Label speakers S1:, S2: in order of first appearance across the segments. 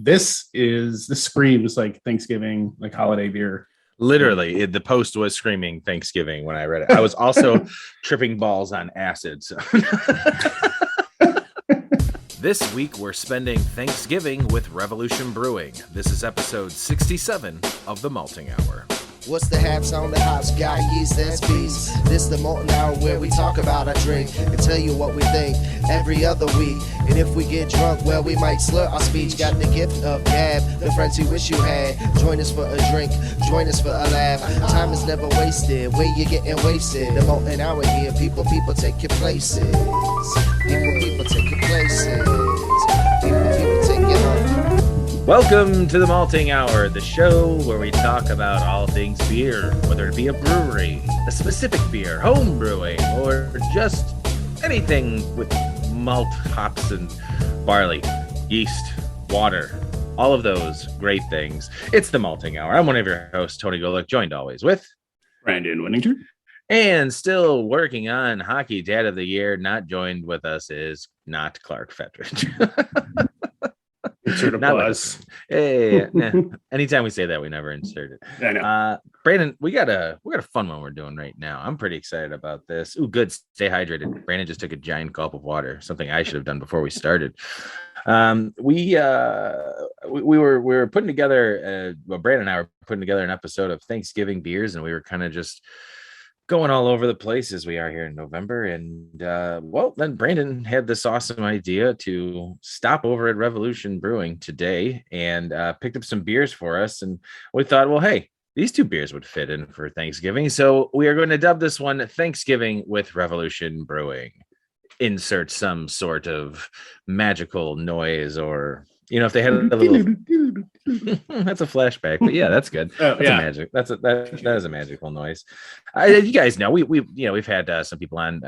S1: this screams like Thanksgiving, like holiday beer.
S2: Literally, the post was screaming Thanksgiving when I read it. I was also tripping balls on acid. So. This week, we're spending Thanksgiving with Revolution Brewing. This is episode 67 of The Malting Hour.
S3: What's the haps on the hops? Got yeast, that's bees. This the Malting Hour where we talk about our drink and tell you what we think every other week. And if we get drunk, well, we might slur our speech. Got the gift of gab, the friends you wish you had. Join us for a drink, join us for a laugh. Time is never wasted, where you getting wasted. The Malting Hour here, people take your places. People take your places. People take your home.
S2: Welcome to the Malting Hour, the show where we talk about all things beer, whether it be a brewery, a specific beer, home brewing, or just anything with malt, hops, and barley, yeast, water, all of those great things. It's the Malting Hour. I'm one of your hosts, Tony Golick, joined always with
S1: Brandon Winnington.
S2: And still working on Hockey Dad of the Year, not joined with us is not Clark Fettridge.
S1: Insert applause.
S2: Hey, anytime we say that, we never insert it.
S1: I know.
S2: Brandon, we got a fun one we're doing right now. I'm pretty excited about this. Ooh, good. Stay hydrated. Brandon just took a giant gulp of water, something I should have done before we started. We were putting together. Brandon and I were putting together an episode of Thanksgiving beers, and we were kind of just going all over the place as we are here in November. And then Brandon had this awesome idea to stop over at Revolution Brewing today and picked up some beers for us. And we thought, well, hey, these two beers would fit in for Thanksgiving. So we are going to dub this one Thanksgiving with Revolution Brewing. Insert some sort of magical noise, or, you know, if they had a little that's a flashback, but yeah, that's good. That's a magic. That is a magical noise. You guys know we've had some people on.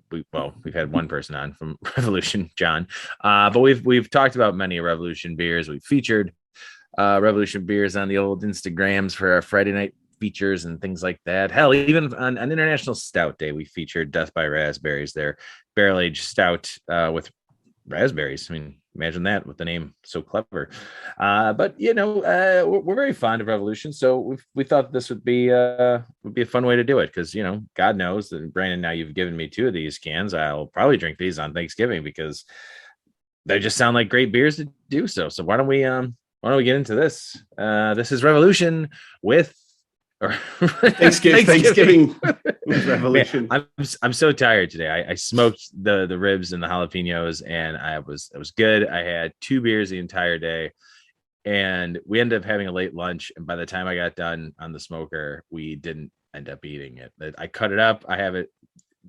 S2: We've had one person on from Revolution, John, but we've talked about many Revolution beers. We've featured Revolution beers on the old Instagrams for our Friday night features and things like that. Hell, even on International Stout Day, we featured Death by Raspberries, their barrel aged stout with raspberries. I mean, imagine that with the name so clever. But you know, we're very fond of Revolution, so we thought this would be a fun way to do it, because, you know, God knows that, Brandon, now you've given me two of these cans. I'll probably drink these on Thanksgiving because they just sound like great beers to do so. So why don't we get into this? This is Revolution with
S1: Thanksgiving with Revolution.
S2: Man, I'm so tired today. I smoked the ribs and the jalapenos, and it was good. I had two beers the entire day, and we ended up having a late lunch. And by the time I got done on the smoker, we didn't end up eating it. I cut it up. I have it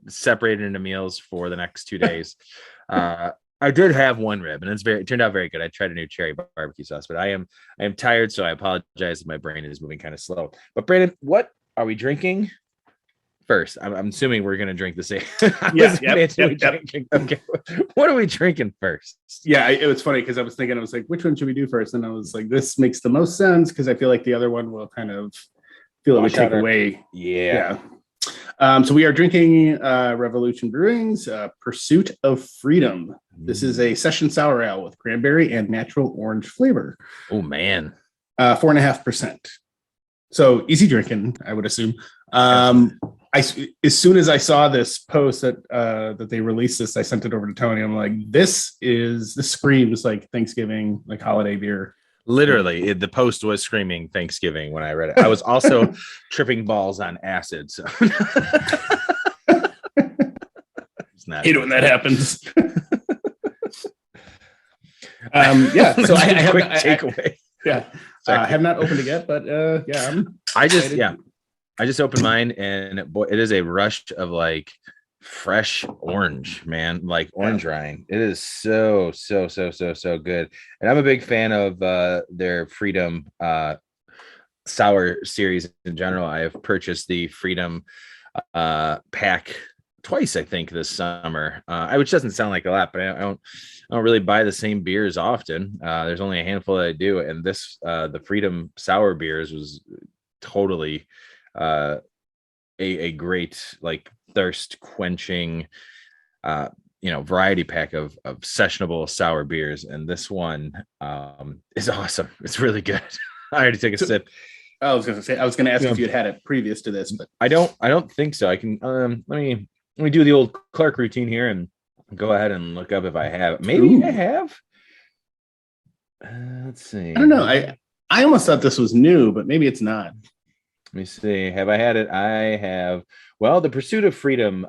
S2: separated into meals for the next 2 days. I did have one rib, and it turned out very good. I tried a new cherry barbecue sauce, but I am tired, so I apologize if my brain is moving kind of slow. But Brandon, what are we drinking first? I'm assuming we're going to drink the same.
S1: Yep.
S2: Okay. What are we drinking first?
S1: Yeah, it was funny because I was like, which one should we do first? And I was like, this makes the most sense because I feel like the other one will kind of feel it would take away.
S2: Yeah.
S1: So we are drinking Revolution Brewing's Pursuit of Freedom. This is a session sour ale with cranberry and natural orange flavor.
S2: Oh, man.
S1: 4.5%. So easy drinking, I would assume. As soon as I saw this post that they released this, I sent it over to Tony. I'm like, this screams like Thanksgiving, like holiday beer.
S2: Literally, the post was screaming Thanksgiving when I read it. I was also tripping balls on acid. So.
S1: Hate it when that happens. So I have
S2: quick takeaway.
S1: I have not opened it yet, but
S2: I just opened mine, and boy, it is a rush of like fresh orange, man, like orange rind. It is so good, and I'm a big fan of their Freedom sour series in general. I have purchased the Freedom pack twice, I think, this summer, which doesn't sound like a lot, but I don't really buy the same beers often. There's only a handful that I do, and this the Freedom sour beers was totally a great, like, thirst quenching variety pack of sessionable sour beers, and this one is awesome. It's really good. I already took a sip.
S1: I was going to ask if you had it previous to this, but
S2: I don't think so. I can let me do the old Clark routine here and go ahead and look up if I have. Maybe I have. Let's see.
S1: I don't know. I almost thought this was new, but maybe it's not.
S2: Let me see. Have I had it? I have. Well, the Pursuit of Freedom.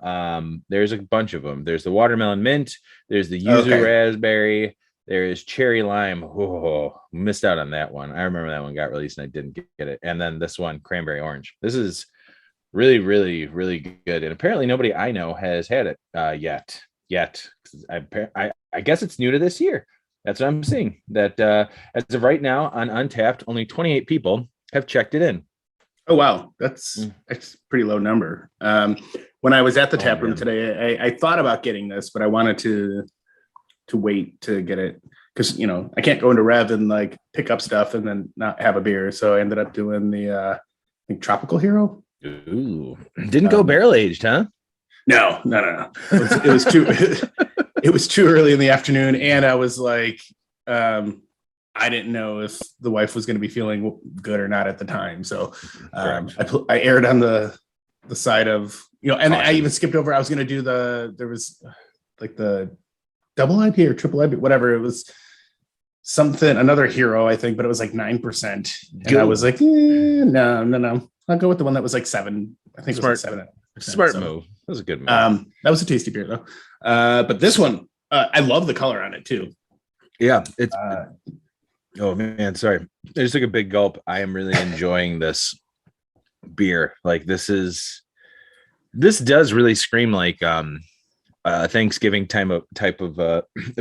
S2: There's a bunch of them. There's the watermelon mint. There's the yuzu raspberry. There is cherry lime. Oh, missed out on that one. I remember that one got released and I didn't get it. And then this one, cranberry orange. This is really, really, really good. And apparently nobody I know has had it yet. I guess it's new to this year. That's what I'm seeing. That as of right now on Untapped, only 28 people have checked it in.
S1: Oh wow, that's a pretty low number. When I was at the tap room today, I thought about getting this, but I wanted to wait to get it because I can't go into Rev and like pick up stuff and then not have a beer. So I ended up doing the I think Tropical Hero.
S2: Ooh, didn't go barrel aged, huh?
S1: No. It was too it was too early in the afternoon, and I was like, I didn't know if the wife was going to be feeling good or not at the time. So I aired on the side of and I even skipped over. I was going to do there was like the double IPA or triple IPA, whatever. It was something, another hero, I think, but it was like 9%. And I was like, no. I'll go with the one that was like 7. I think it was like 7.
S2: Smart move. That was a good move.
S1: That was a tasty beer though. But this one, I love the color on it too.
S2: Yeah. It's oh man, sorry. I just took a big gulp. I am really enjoying this beer. Like this does really scream like Thanksgiving type of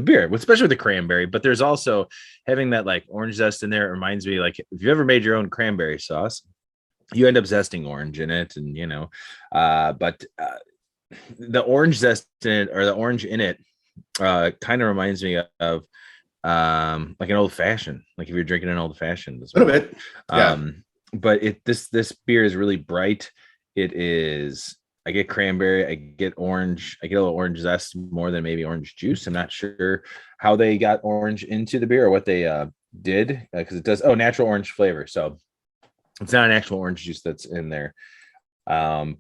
S2: beer, especially with the cranberry. But there's also having that like orange zest in there. It reminds me like if you ever made your own cranberry sauce, you end up zesting orange in it, and but the orange zest in it, or the orange in it kind of reminds me of like an old fashioned, like if you're drinking an old fashioned
S1: a little bit.
S2: But this beer is really bright. It is. I get cranberry, I get orange, I get a little orange zest more than maybe orange juice. I'm not sure how they got orange into the beer or what they did, because it does natural orange flavor. So it's not an actual orange juice that's in there. And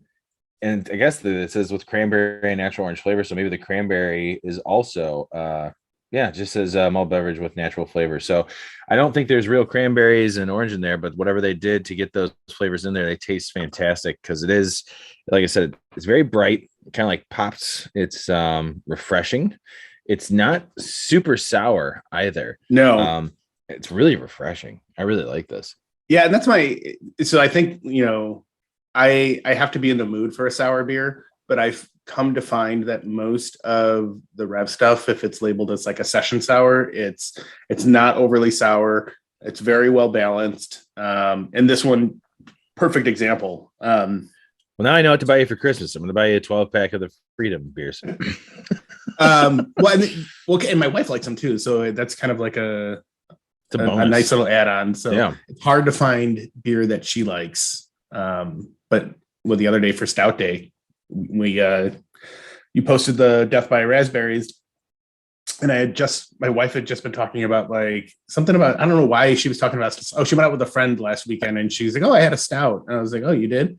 S2: I guess it says with cranberry and natural orange flavor. So maybe the cranberry is also it just says malt beverage with natural flavor. So I don't think there's real cranberries and orange in there, but whatever they did to get those flavors in there, they taste fantastic because it is, like I said, it's very bright, kind of like pops. It's refreshing. It's not super sour either.
S1: No,
S2: it's really refreshing. I really like this.
S1: Yeah, and that's so I think, I have to be in the mood for a sour beer, but I've come to find that most of the Rev stuff, if it's labeled as like a session sour, it's not overly sour. It's very well balanced. And this one, perfect example.
S2: Well, now I know what to buy you for Christmas. I'm going to buy you a 12-pack of the Freedom beers.
S1: And my wife likes them too. So that's kind of like a nice little add-on. So yeah. It's hard to find beer that she likes. But the other day for Stout Day, you posted the Death by Raspberries, and my wife had just been talking about like something about, I don't know why she was talking about, she went out with a friend last weekend and she's like, I had a stout. And I was like, oh, you did?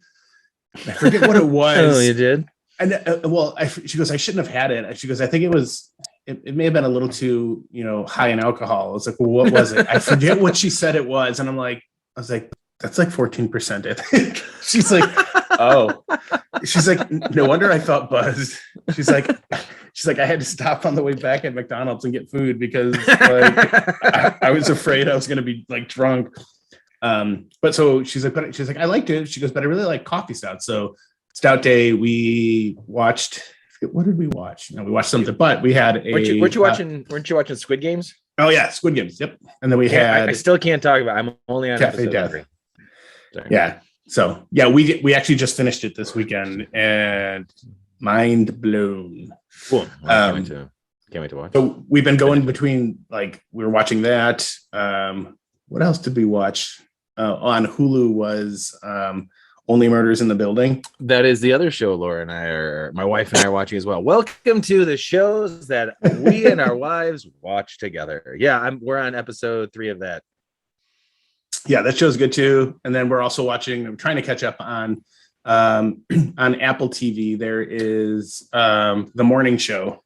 S1: I forget what it was.
S2: Oh, you did?
S1: And she goes, I shouldn't have had it. She goes, I think it may have been a little too, high in alcohol. I was like, well, what was it? I forget what she said it was. And I was like, that's like 14%, I think. She's like, oh. She's like, no wonder I felt buzzed. She's like, I had to stop on the way back at McDonald's and get food because like I was afraid I was going to be like drunk. But so she's like, I liked it. She goes, but I really like coffee stout. So Stout Day, we watched. What did we watch? No, we watched something, but we had a.
S2: Weren't you watching Squid Games?
S1: Oh yeah, Squid Games. Yep. And then we had.
S2: I still can't talk about. I'm only on
S1: Cafe Death. Yeah. So yeah, we actually just finished it this weekend and mind blown.
S2: Cool. Can't wait to watch.
S1: So we've been going between like we were watching that. What else did we watch? On Hulu was Only Murders in the Building.
S2: That is the other show my wife and I are watching as well. Welcome to the shows that we and our wives watch together. Yeah, we're on episode 3 of that.
S1: Yeah, that show's good too. And then I'm trying to catch up on Apple TV. There is The Morning Show.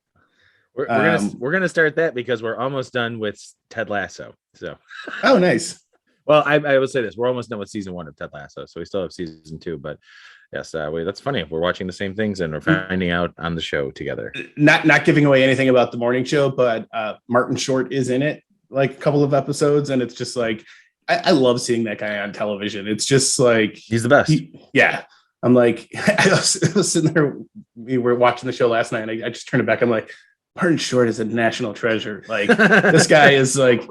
S2: We're gonna start that because we're almost done with Ted Lasso. So,
S1: oh, nice.
S2: Well, I will say this: we're almost done with season 1 of Ted Lasso, so we still have season 2. But yes, that's funny. We're watching the same things and we're finding out on the show together.
S1: Not giving away anything about The Morning Show, but Martin Short is in it, like a couple of episodes, and it's just like I love seeing that guy on television. It's just like
S2: he's the best.
S1: Yeah. I'm like, I was sitting there. We were watching the show last night, and I just turned it back. I'm like, Martin Short is a national treasure. Like this guy is like.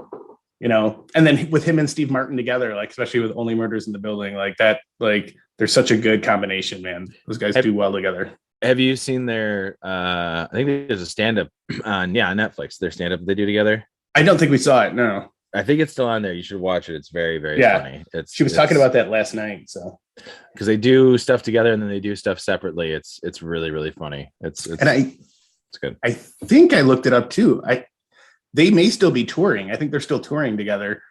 S1: And then with him and Steve Martin together, like especially with Only Murders in the Building, like that, like they're such a good combination, man. Those guys do well together.
S2: Have you seen their? I think there's a stand-up on Netflix. Their stand-up they do together.
S1: I don't think we saw it. No,
S2: I think it's still on there. You should watch it. It's very, very funny. She
S1: was talking about that last night. So
S2: because they do stuff together and then they do stuff separately. It's really, really funny. It's good.
S1: I think I looked it up too. They may still be touring. I think they're still touring together.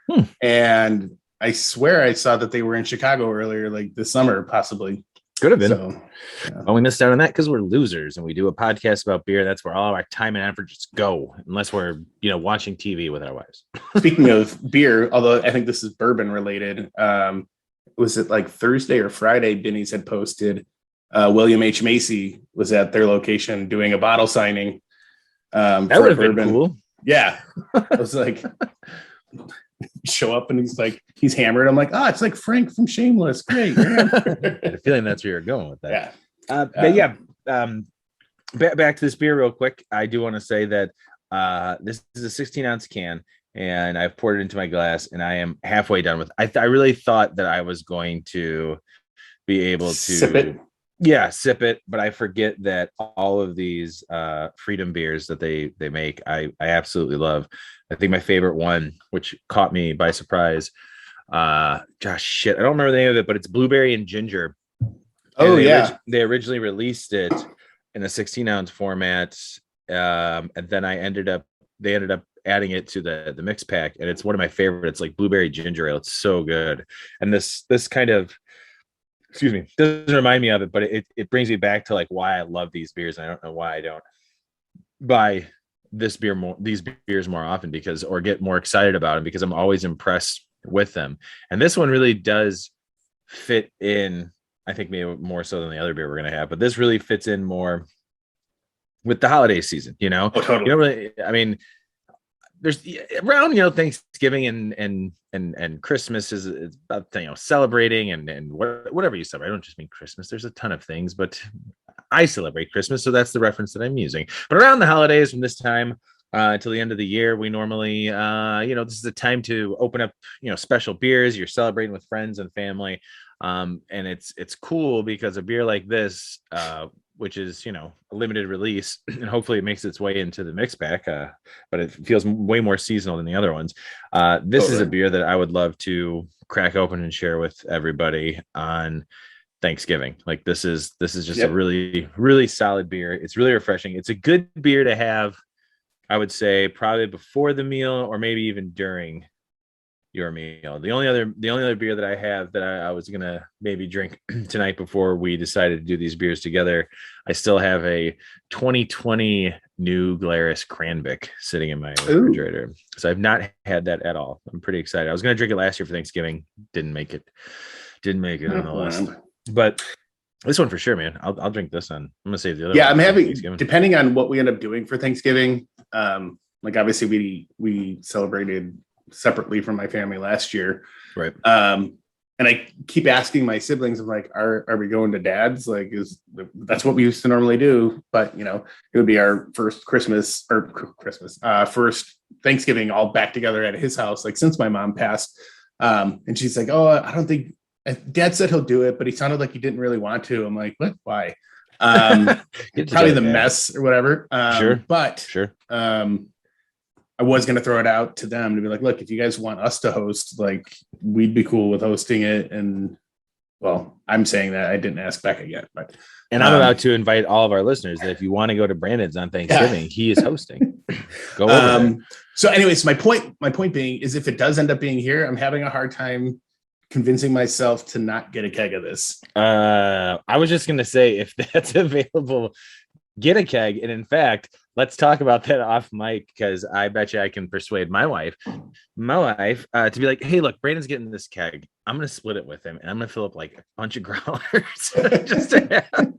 S1: And I swear I saw that they were in Chicago earlier, like this summer, possibly.
S2: Could have been.
S1: So, yeah.
S2: Oh, we missed out on that because we're losers and we do a podcast about beer. That's where all our time and effort just go, unless we're, watching TV with our wives.
S1: Speaking of beer, although I think this is bourbon related, was it like Thursday or Friday? Benny's had posted William H. Macy was at their location doing a bottle signing.
S2: That would have been cool.
S1: Yeah. I was like, show up and he's hammered. I'm like, it's like Frank from Shameless. Great. I
S2: had a feeling that's where you're going with that.
S1: Yeah.
S2: Back to this beer real quick. I do want to say that this is a 16-ounce can and I've poured it into my glass and I am halfway done with it. I really thought that I was going to be able to
S1: sip it.
S2: Yeah, sip it, but I forget that all of these Freedom beers that they make, I absolutely love. I think my favorite one, which caught me by surprise, I don't remember the name of it, but it's blueberry and ginger.
S1: Oh,
S2: they originally released it in a 16-ounce format, and then they ended up adding it to the mix pack, and it's one of my favorites, like blueberry ginger ale. It's so good, and this kind of doesn't remind me of it, but it brings me back to like why I love these beers. And I don't know why I don't buy these beers more often or get more excited about them because I'm always impressed with them. And this one really does fit in, I think maybe more so than the other beer we're going to have, but this really fits in more with the holiday season,
S1: Oh, totally.
S2: I mean, there's around Thanksgiving and Christmas is about celebrating and whatever you celebrate. I don't just mean Christmas. There's a ton of things, but I celebrate Christmas, so that's the reference that I'm using. But around the holidays, from this time until the end of the year, we normally this is a time to open up special beers. You're celebrating with friends and family, and it's cool because a beer like this, which is, a limited release, and hopefully it makes its way into the mix pack, but it feels way more seasonal than the other ones. This is a beer that I would love to crack open and share with everybody on Thanksgiving. Like this is just a really, really solid beer. It's really refreshing. It's a good beer to have, I would say, probably before the meal or maybe even during your meal. The only other beer that I have that I was gonna maybe drink tonight before we decided to do these beers together, I still have a 2020 New Glarus Cranberry sitting in my refrigerator. So I've not had that at all. I'm pretty excited. I was gonna drink it last year for Thanksgiving. Didn't make it on the list. But this one for sure, man. I'll drink this one. I'm gonna save the other.
S1: Yeah, I'm having, depending on what we end up doing for Thanksgiving. Like obviously we celebrated separately from my family last year,
S2: right?
S1: And I keep asking my siblings, I'm like, are we going to dad's? Like, that's what we used to normally do, but it would be our first first Thanksgiving all back together at his house, like since my mom passed. And she's like, oh, I don't think Dad said he'll do it, but he sounded like he didn't really want to. I'm like, what? Why? Probably the mess or whatever.
S2: Sure.
S1: I was going to throw it out to them to be like, look, if you guys want us to host, like we'd be cool with hosting it. And well, I'm saying that I didn't ask Becca yet, but
S2: And I'm about to invite all of our listeners that if you want to go to Brandon's on Thanksgiving, he is hosting. Go over there.
S1: So anyways, my point being is if it does end up being here, I'm having a hard time convincing myself to not get a keg of this.
S2: I was just going to say, if that's available, get a keg. And in fact, let's talk about that off mic, because I bet you I can persuade my wife to be like, hey, look, Brandon's getting this keg. I'm going to split it with him, and I'm going to fill up like a bunch of growlers just to have.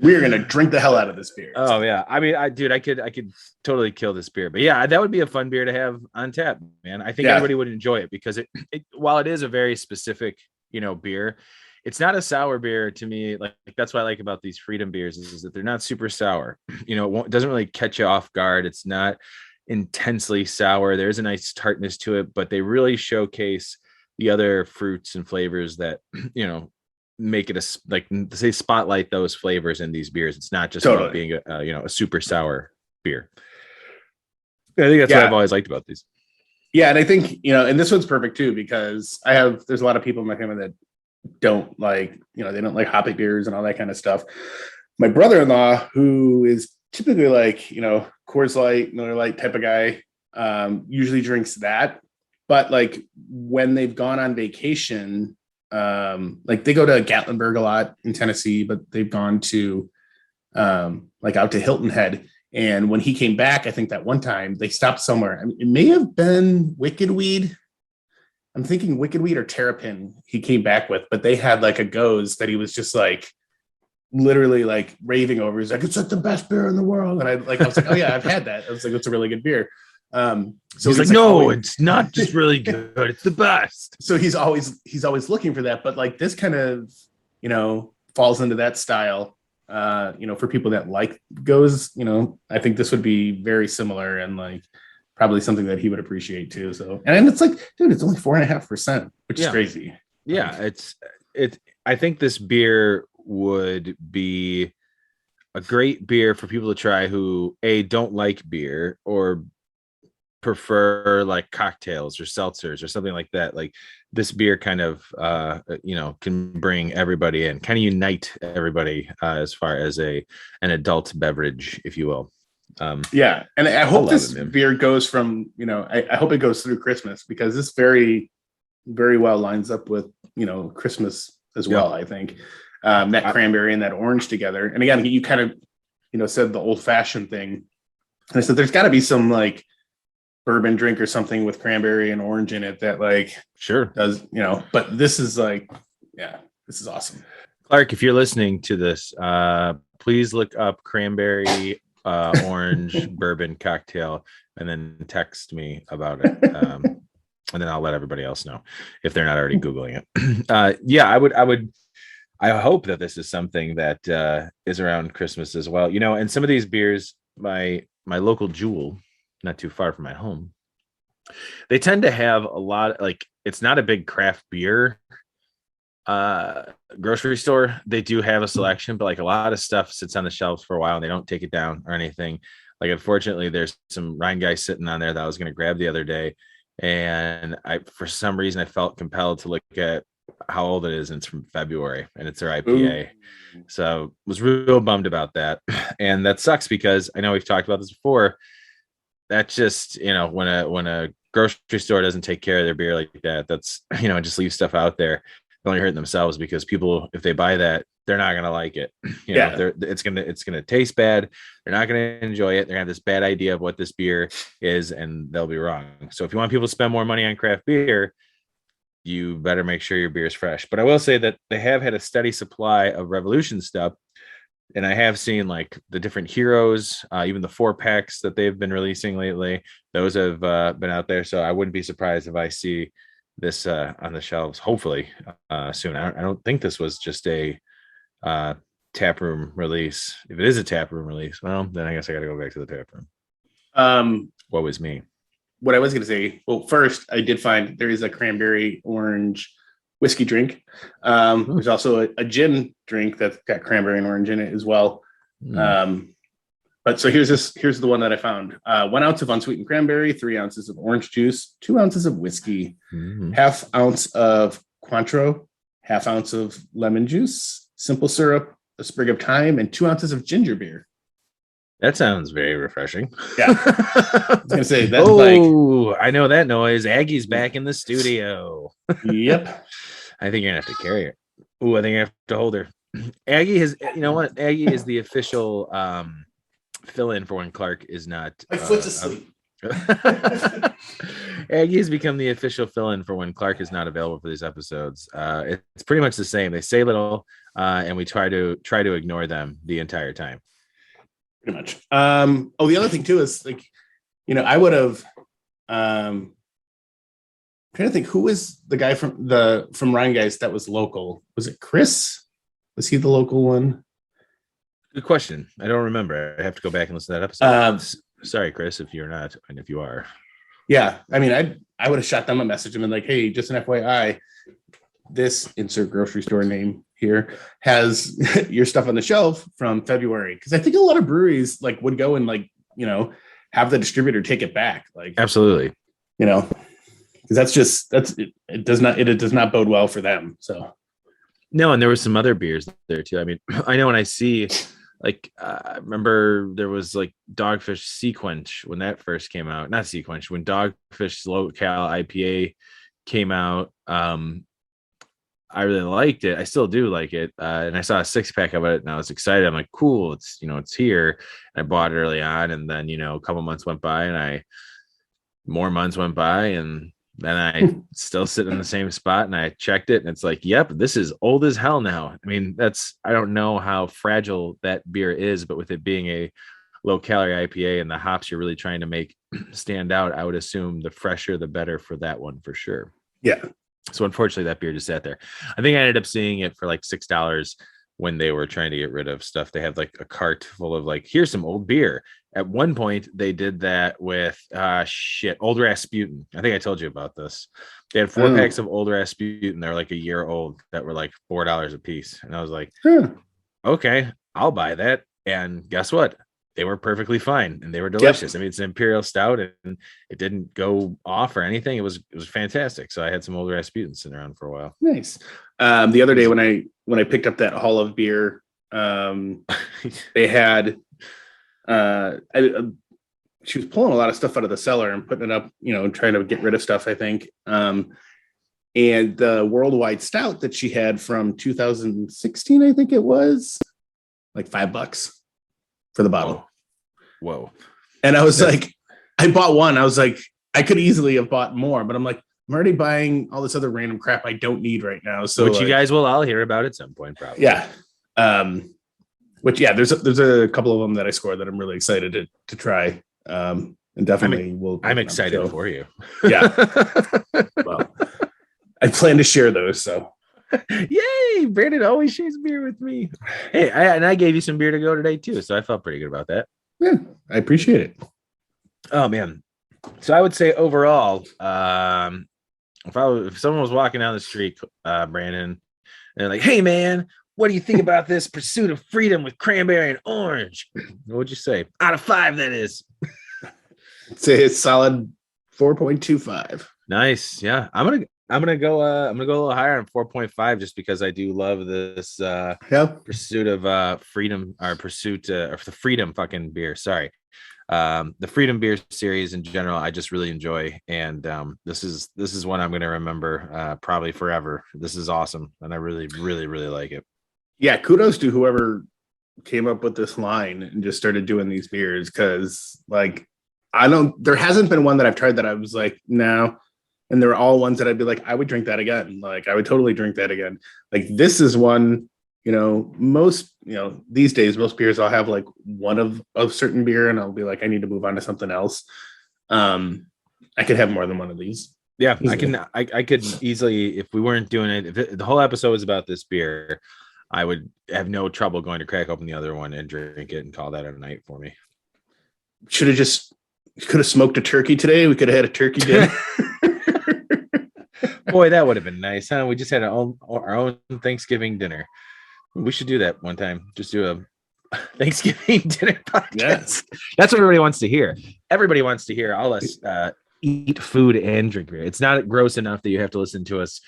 S1: We're going to drink the hell out of this beer.
S2: Oh yeah. I mean, I could totally kill this beer, but yeah, that would be a fun beer to have on tap, man. I think everybody would enjoy it because it while it is a very specific, beer, it's not a sour beer to me. Like that's what I like about these Freedom beers is that they're not super sour. It doesn't really catch you off guard. It's not intensely sour. There's a nice tartness to it, but they really showcase the other fruits and flavors that, make it say spotlight those flavors in these beers. It's not just about being a super sour beer. I think that's what I've always liked about these.
S1: Yeah. And I think, and this one's perfect too, because there's a lot of people in my family that don't like, they don't like hoppy beers and all that kind of stuff. My brother-in-law, who is typically like, Coors Light, Miller Lite type of guy, usually drinks that. But like when they've gone on vacation, like they go to Gatlinburg a lot in Tennessee, but they've gone to like out to Hilton Head. And when he came back, I think that one time they stopped somewhere. I mean, it may have been Wicked Weed. I'm thinking Wicked Weed or Terrapin he came back with, but they had like a goes that he was just like literally like raving over. He's like, it's like the best beer in the world. And I was like, oh yeah, I've had that. I was like, it's a really good beer. So
S2: he's like, no, it's not just really good. It's the best.
S1: So he's always looking for that. But like this kind of, falls into that style, for people that like goes, I think this would be very similar and like probably something that he would appreciate too. So, and it's like, dude, it's only 4.5%, which is crazy.
S2: Yeah. I think this beer would be a great beer for people to try who don't like beer or prefer like cocktails or seltzers or something like that. Like this beer kind of can bring everybody in, kind of unite everybody as far as an adult beverage, if you will. And I hope this beer goes from I hope it goes through Christmas, because this very, very well lines up with Christmas as well. I think that cranberry and that orange together. And again, you kind of said the old fashioned thing, and I said there's got to be some like bourbon drink or something with cranberry and orange in it that like does, but this is like, this is awesome. Clark, if you're listening to this, please look up cranberry orange bourbon cocktail and then text me about it. And then I'll let everybody else know if they're not already Googling it. I hope that this is something that is around Christmas as well. And some of these beers, my local Jewel, not too far from my home, they tend to have a lot, like it's not a big craft beer grocery store. They do have a selection, but like a lot of stuff sits on the shelves for a while and they don't take it down or anything. Like unfortunately, there's some Rhine guy sitting on there that I was going to grab the other day, and for some reason I felt compelled to look at how old it is, and it's from February and it's their IPA. Ooh. So was real bummed about that. And that sucks because I know we've talked about this before. That's just, when a grocery store doesn't take care of their beer like that, that's, just leave stuff out there. They're only hurting themselves, because people, if they buy that, they're not going to like it. It's going to taste bad. They're not going to enjoy it. They're going to have this bad idea of what this beer is, and they'll be wrong. So if you want people to spend more money on craft beer, you better make sure your beer is fresh. But I will say that they have had a steady supply of Revolution stuff. And I have seen like the different heroes, even the 4-packs that they've been releasing lately. Those have been out there. So I wouldn't be surprised if I see this on the shelves, hopefully soon. I don't think this was just a taproom release. If it is a taproom release, well, then I guess I got to go back to the taproom. What was me?
S1: What I was going to say, well, first I did find there is a cranberry orange whiskey drink. There's also a gin drink that's got cranberry and orange in it as well. But so here's the one that I found. 1 ounce of unsweetened cranberry, 3 ounces of orange juice, 2 ounces of whiskey, half ounce of Cointreau, half ounce of lemon juice, simple syrup, a sprig of thyme, and 2 ounces of ginger beer.
S2: That sounds very refreshing.
S1: Yeah. I was gonna say that's like,
S2: I know that noise. Aggie's back in the studio.
S1: yep.
S2: I think you're gonna have to carry her. Ooh, I think I have to hold her. Aggie has, you know what? Aggie is the official fill-in for when Clark is not.
S1: My foot's asleep.
S2: Aggie has become the official fill-in for when Clark is not available for these episodes. It's pretty much the same. They say little, and we try to ignore them the entire time.
S1: Pretty much. The other thing too is like, you know, I would have. I'm trying to think, who was the guy from Rhine Guys that was local? Was it Chris? Was he the local one?
S2: Good question. I don't remember. I have to go back and listen to that episode. Sorry, Chris, if you're not, and if you are.
S1: Yeah, I mean, I would have shot them a message and been like, hey, just an FYI, this insert grocery store name here has your stuff on the shelf from February. Because I think a lot of breweries like would go and like, you know, have the distributor take it back. Like,
S2: absolutely.
S1: You know, because it does not bode well for them. So
S2: no, and there was some other beers there too. I mean, I know when I see like I remember there was like Dogfish Sequench when that first came out. Not Sequench, when Dogfish Low Cal IPA came out. I really liked it. I still do like it. And I saw a 6-pack of it and I was excited. I'm like, cool, it's here. And I bought it early on, and then, a couple months went by and more months went by, and then I still sit in the same spot, and I checked it and it's like, yep, this is old as hell now. I mean, I don't know how fragile that beer is, but with it being a low calorie IPA and the hops you're really trying to make stand out, I would assume the fresher, the better for that one for sure.
S1: Yeah.
S2: So unfortunately that beer just sat there. I think I ended up seeing it for like $6 when they were trying to get rid of stuff. They had like a cart full of like, here's some old beer. At one point they did that with Old Rasputin. I think I told you about this. They had 4 packs of Old Rasputin. They're like a year old that were like $4 a piece. And I was like, okay, I'll buy that. And guess what? They were perfectly fine and they were delicious. Yep. I mean, it's an imperial stout and it didn't go off or anything. It was fantastic. So I had some Old Rasputin sitting around for a while.
S1: Nice. The other day when I picked up that haul of beer, they had she was pulling a lot of stuff out of the cellar and putting it up, trying to get rid of stuff, I think. And the worldwide stout that she had from 2016, I think it was like $5 for the bottle.
S2: Whoa.
S1: And I was like, I bought one. I was like, I could easily have bought more, but I'm like, I'm already buying all this other random crap I don't need right now. So
S2: which you guys will all hear about at some point, probably.
S1: Yeah. There's a couple of them that I scored that I'm really excited to try. And definitely
S2: I'm excited for you.
S1: Yeah. Well, I plan to share those. So
S2: yay, Brandon always shares beer with me. Hey, I gave you some beer to go today too, so I felt pretty good about that.
S1: Yeah, I appreciate it.
S2: Oh man, so I would say overall, if someone was walking down the street, Brandon, and they're like, "Hey man, what do you think about this Pursuit of Freedom with cranberry and orange?" What would you say? Out of 5, that is.
S1: I'd say it's solid 4.25.
S2: Nice. Yeah, I'm gonna go a little higher on 4.5 just because I do love this Pursuit of Freedom, or Pursuit of the Freedom fucking beer. Sorry. The Freedom beer series in general, I just really enjoy. And this is one I'm gonna remember probably forever. This is awesome. And I really, really, really like it.
S1: Yeah, kudos to whoever came up with this line and just started doing these beers, because like there hasn't been one that I've tried that I was like, no. And they're all ones that I'd be like, I would drink that again. Like, I would totally drink that again. Like, this is one, most, these days, most beers I'll have like one of certain beer and I'll be like, I need to move on to something else. I could have more than one of these.
S2: Yeah, easily. I could easily, if we weren't doing it, if the whole episode was about this beer, I would have no trouble going to crack open the other one and drink it and call that a night for me.
S1: Could have smoked a turkey today. We could have had a turkey dinner.
S2: Boy, that would have been nice, huh? We just had our own Thanksgiving dinner. We should do that one time. Just do a Thanksgiving dinner podcast. Yes. That's what everybody wants to hear. Everybody wants to hear all us eat food and drink beer. It's not gross enough that you have to listen to us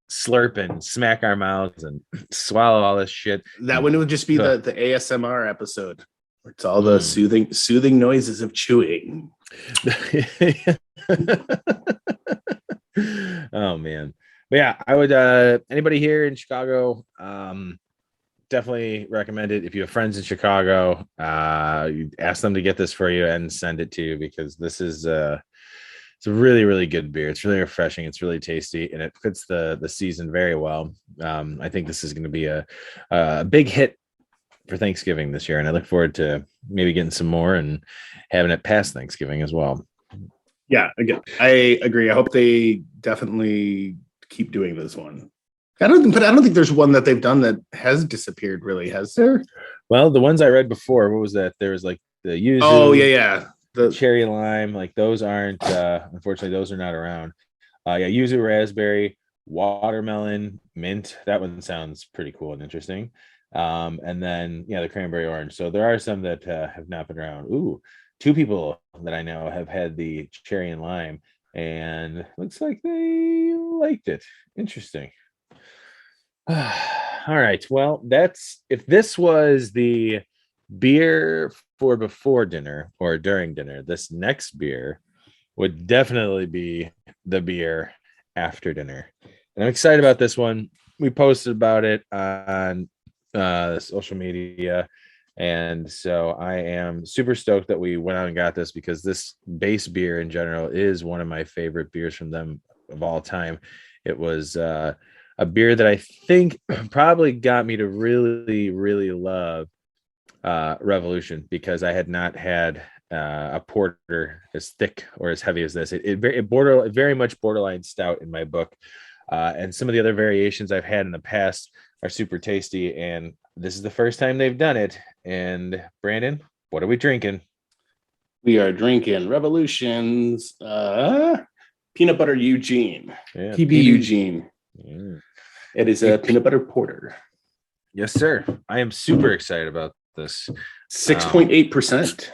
S2: slurp and smack our mouths and swallow all this shit.
S1: That one would just be the ASMR episode. It's all the soothing noises of chewing.
S2: Oh man. But yeah, I would anybody here in Chicago, definitely recommend it. If you have friends in Chicago, you ask them to get this for you and send it to you, because this is it's a really, really good beer. It's really refreshing. It's really tasty, and it fits the season very well. I think this is going to be a big hit for Thanksgiving this year, and I look forward to maybe getting some more and having it past Thanksgiving as well.
S1: Yeah, again, I agree. I hope they definitely keep doing this one. I don't think there's one that they've done that has disappeared, really, has there?
S2: Well, the ones I read before, what was that? There was like the yuzu.
S1: Oh, yeah.
S2: The cherry lime, like those aren't unfortunately those are not around. Yuzu, raspberry, watermelon, mint. That one sounds pretty cool and interesting. And then the cranberry orange. So there are some that have not been around. Ooh, 2 people that I know have had the cherry and lime, and looks like they liked it. Interesting. All right. Well, if this was the beer for before dinner or during dinner, this next beer would definitely be the beer after dinner. And I'm excited about this one. We posted about it on social media, and so I am super stoked that we went out and got this, because this base beer in general is one of my favorite beers from them of all time. It was a beer that I think probably got me to really, really love Revolution, because I had not had a porter as thick or as heavy as this. It very much borderline stout in my book, and some of the other variations I've had in the past are super tasty, and this is the first time they've done it. And Brandon, what are we drinking?
S1: We are drinking Revolution's peanut butter Eugene, PB Eugene.
S2: Mm.
S1: It is a peanut butter porter.
S2: Yes, sir. I am super excited about this.
S1: 6.8%.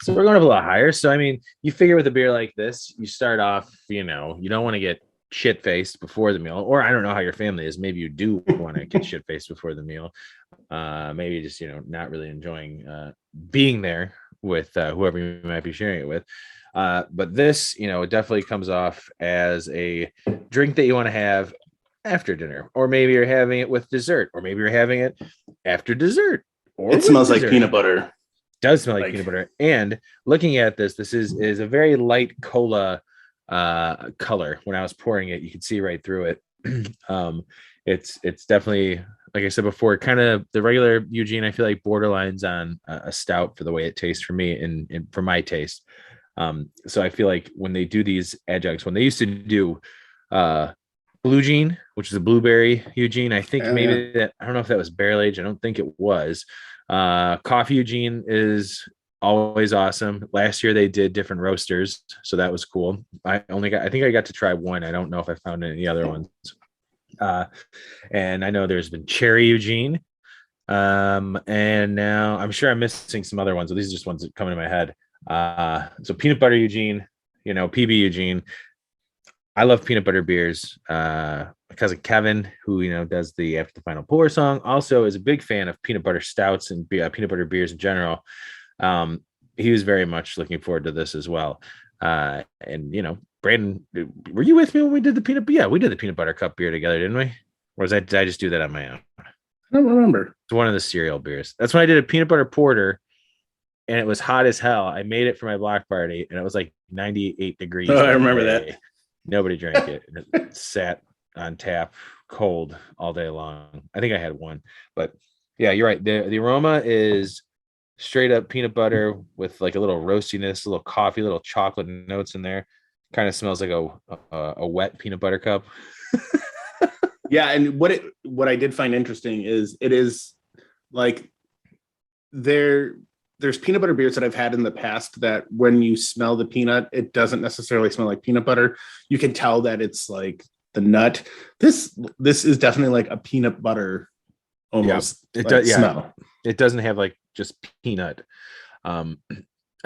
S2: So we're going up a lot higher. So I mean, you figure with a beer like this, you start off, you don't want to get shit faced before the meal, or I don't know how your family is. Maybe you do want to get shit faced before the meal. Maybe just not really enjoying being there with whoever you might be sharing it with. But this, it definitely comes off as a drink that you want to have after dinner, or maybe you're having it with dessert, or maybe you're having it after dessert. Or
S1: it smells like peanut butter.
S2: Does smell like peanut butter. And looking at this is a very light cola color. When I was pouring it, you could see right through it. It's definitely, like I said before, kind of the regular Eugene. I feel like borderlines on a stout for the way it tastes for me and for my taste. So I feel like when they do these adjuncts, when they used to do Blue Jean, which is a blueberry Eugene, I think that I don't know if that was barrel aged. I don't think it was. Coffee Eugene is always awesome. Last year they did different roasters, so that was cool. I think I got to try one. I don't know if I found any other ones. And I know there's been cherry Eugene. And now I'm sure I'm missing some other ones. So these are just ones that come into my head. So peanut butter Eugene, PB Eugene. I love peanut butter beers. My cousin Kevin, who does the After the Final Pour song, also is a big fan of peanut butter stouts and peanut butter beers in general. He was very much looking forward to this as well. And Brandon, were you with me when we did the peanut? Yeah, we did the peanut butter cup beer together, didn't we? Or did I just do that on my own?
S1: I don't remember.
S2: It's one of the cereal beers. That's when I did a peanut butter porter, and it was hot as hell. I made it for my block party, and it was like 98 degrees.
S1: Oh, I remember that.
S2: Nobody drank it. And it sat on tap cold all day long. I think I had one, but yeah, you're right. The aroma is straight up peanut butter with like a little roastiness, a little coffee, a little chocolate notes in there. Kind of smells like a wet peanut butter cup.
S1: Yeah, and what I did find interesting is it is like there's peanut butter beers that I've had in the past that when you smell the peanut, it doesn't necessarily smell like peanut butter. You can tell that it's like the nut. This is definitely like a peanut butter almost.
S2: Yeah, it
S1: like
S2: does. Yeah,
S1: smell.
S2: It doesn't have like just peanut. I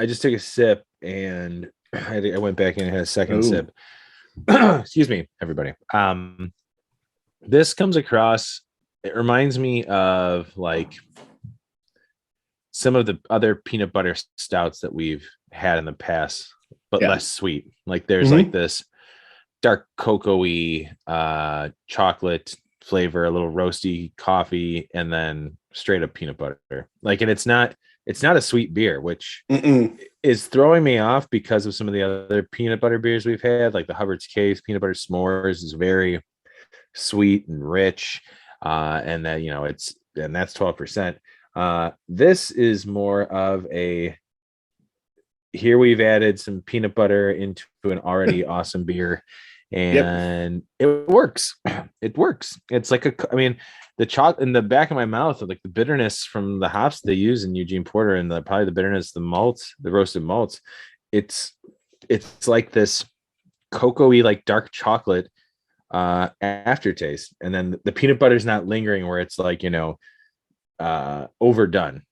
S2: just took a sip and I went back in and had a second sip. Excuse me, everybody. This comes across, it reminds me of like some of the other peanut butter stouts that we've had in the past, but less sweet. Like there's like this dark cocoa-y chocolate flavor, a little roasty coffee, and then straight up peanut butter. Like, and it's not a sweet beer, which is throwing me off because of some of the other peanut butter beers we've had, like the Hubbard's Case peanut butter s'mores is very sweet and rich. And that, you know, that's 12%. This is more of a, here we've added some peanut butter into an already awesome beer, and it works. It works. It's like I mean, the chocolate in the back of my mouth, like the bitterness from the hops they use in Eugene Porter, and probably the bitterness, the malts, the roasted malts. It's like this cocoa-y, like dark chocolate aftertaste, and then the peanut butter is not lingering where it's like, you know, overdone.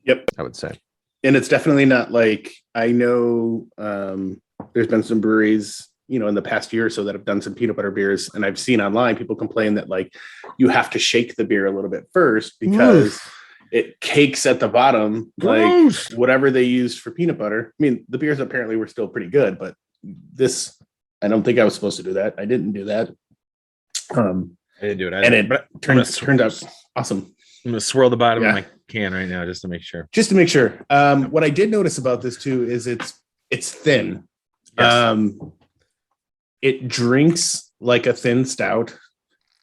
S2: I would say.
S1: And it's definitely not like, I know there's been some breweries, you know, in the past year or so that have done some peanut butter beers, and I've seen online people complain that like you have to shake the beer a little bit first because it cakes at the bottom, like whatever they used for peanut butter. I mean, the beers apparently were still pretty good, but this, I don't think I was supposed to do that. I didn't do that.
S2: I didn't do it either,
S1: and it turned out awesome.
S2: I'm gonna swirl the bottom of my can right now just to make sure. What I did notice about this too is it's thin. Yes. It drinks like a thin stout.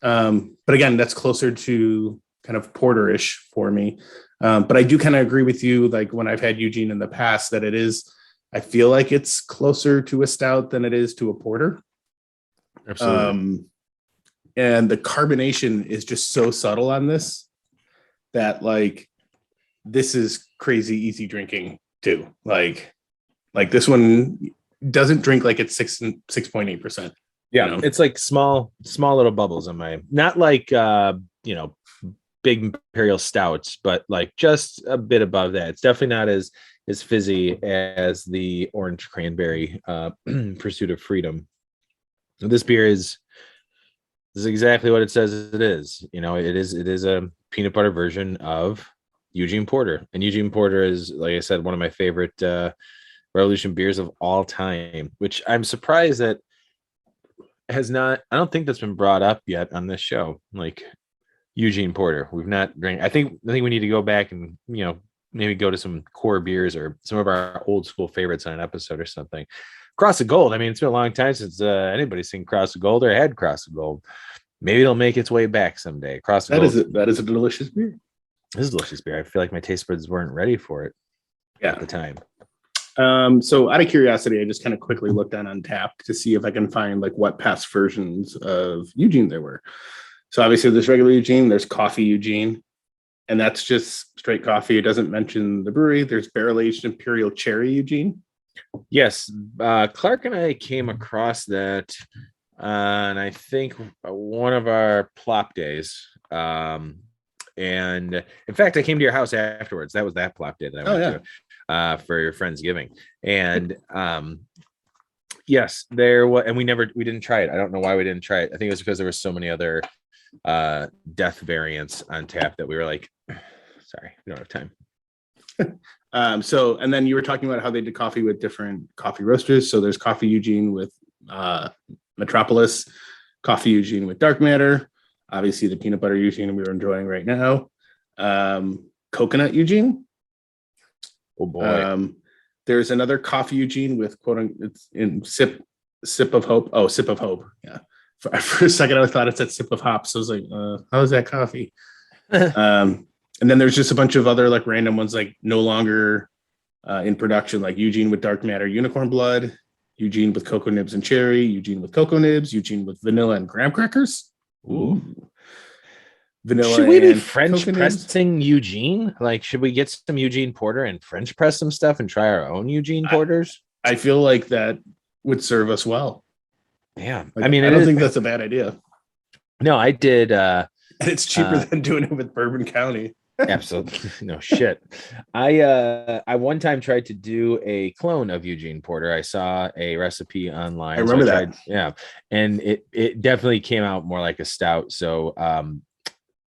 S2: But again, that's closer to kind of porterish for me. But I do kind of agree with you. Like when I've had Eugene in the past, that I feel like it's closer to a stout than it is to a porter. Absolutely.
S1: And the carbonation is just so subtle on this that like, this is crazy easy drinking too. Like this one doesn't drink like it's 6.8%.
S2: Yeah,
S1: you know?
S2: It's like small little bubbles on my, not like you know, big imperial stouts, but like just a bit above that. It's definitely not as fizzy as the orange cranberry Pursuit of Freedom. This beer is exactly what it says it is. You know, it is a peanut butter version of Eugene Porter, and Eugene Porter is, like I said, one of my favorite Revolution beers of all time, which I'm surprised that has not, I don't think that's been brought up yet on this show. Like Eugene Porter, we've not drank. I think we need to go back and, you know, maybe go to some core beers or some of our old school favorites on an episode or something. Cross of Gold. I mean, it's been a long time since anybody's seen Cross of Gold or had Cross of Gold. Maybe it'll make its way back someday. Cross of Gold.
S1: That is a delicious beer.
S2: This is a delicious beer. I feel like my taste buds weren't ready for it at the time.
S1: So out of curiosity, I just kind of quickly looked on Untappd to see if I can find like what past versions of Eugene there were. So obviously there's regular Eugene, there's coffee Eugene, and that's just straight coffee. It doesn't mention the brewery. There's barrel-aged Imperial Cherry Eugene.
S2: Yes. Clark and I came across that and I think one of our plop days. And in fact, I came to your house afterwards. That was that plop day that I went to. For your Friendsgiving. And yes, there was, and we didn't try it. I don't know why we didn't try it. I think it was because there were so many other death variants on tap that we were like, sorry, we don't have time.
S1: So, and then you were talking about how they did coffee with different coffee roasters. So there's coffee Eugene with Metropolis, coffee Eugene with Dark Matter, obviously the peanut butter Eugene we were enjoying right now, coconut Eugene.
S2: Oh boy.
S1: There's another coffee Eugene with it's in sip of hope. Oh, sip of hope. Yeah. For a second, I thought it said sip of hops. So I was like, how is that coffee? And then there's just a bunch of other like random ones, like no longer in production, like Eugene with Dark Matter Unicorn Blood, Eugene with cocoa nibs and cherry, Eugene with cocoa nibs, Eugene with vanilla and graham crackers. Ooh. Vanilla.
S2: Should we be French pressing Eugene? Like, should we get some Eugene Porter and French press some stuff and try our own Eugene Porters?
S1: I feel like that would serve us well.
S2: Yeah.
S1: Like,
S2: I mean,
S1: I don't think that's a bad idea.
S2: No, I did.
S1: And it's cheaper than doing it with Bourbon County.
S2: Absolutely no shit. I one time tried to do a clone of Eugene Porter. I saw a recipe online.
S1: I remember
S2: tried, yeah, and it definitely came out more like a stout. So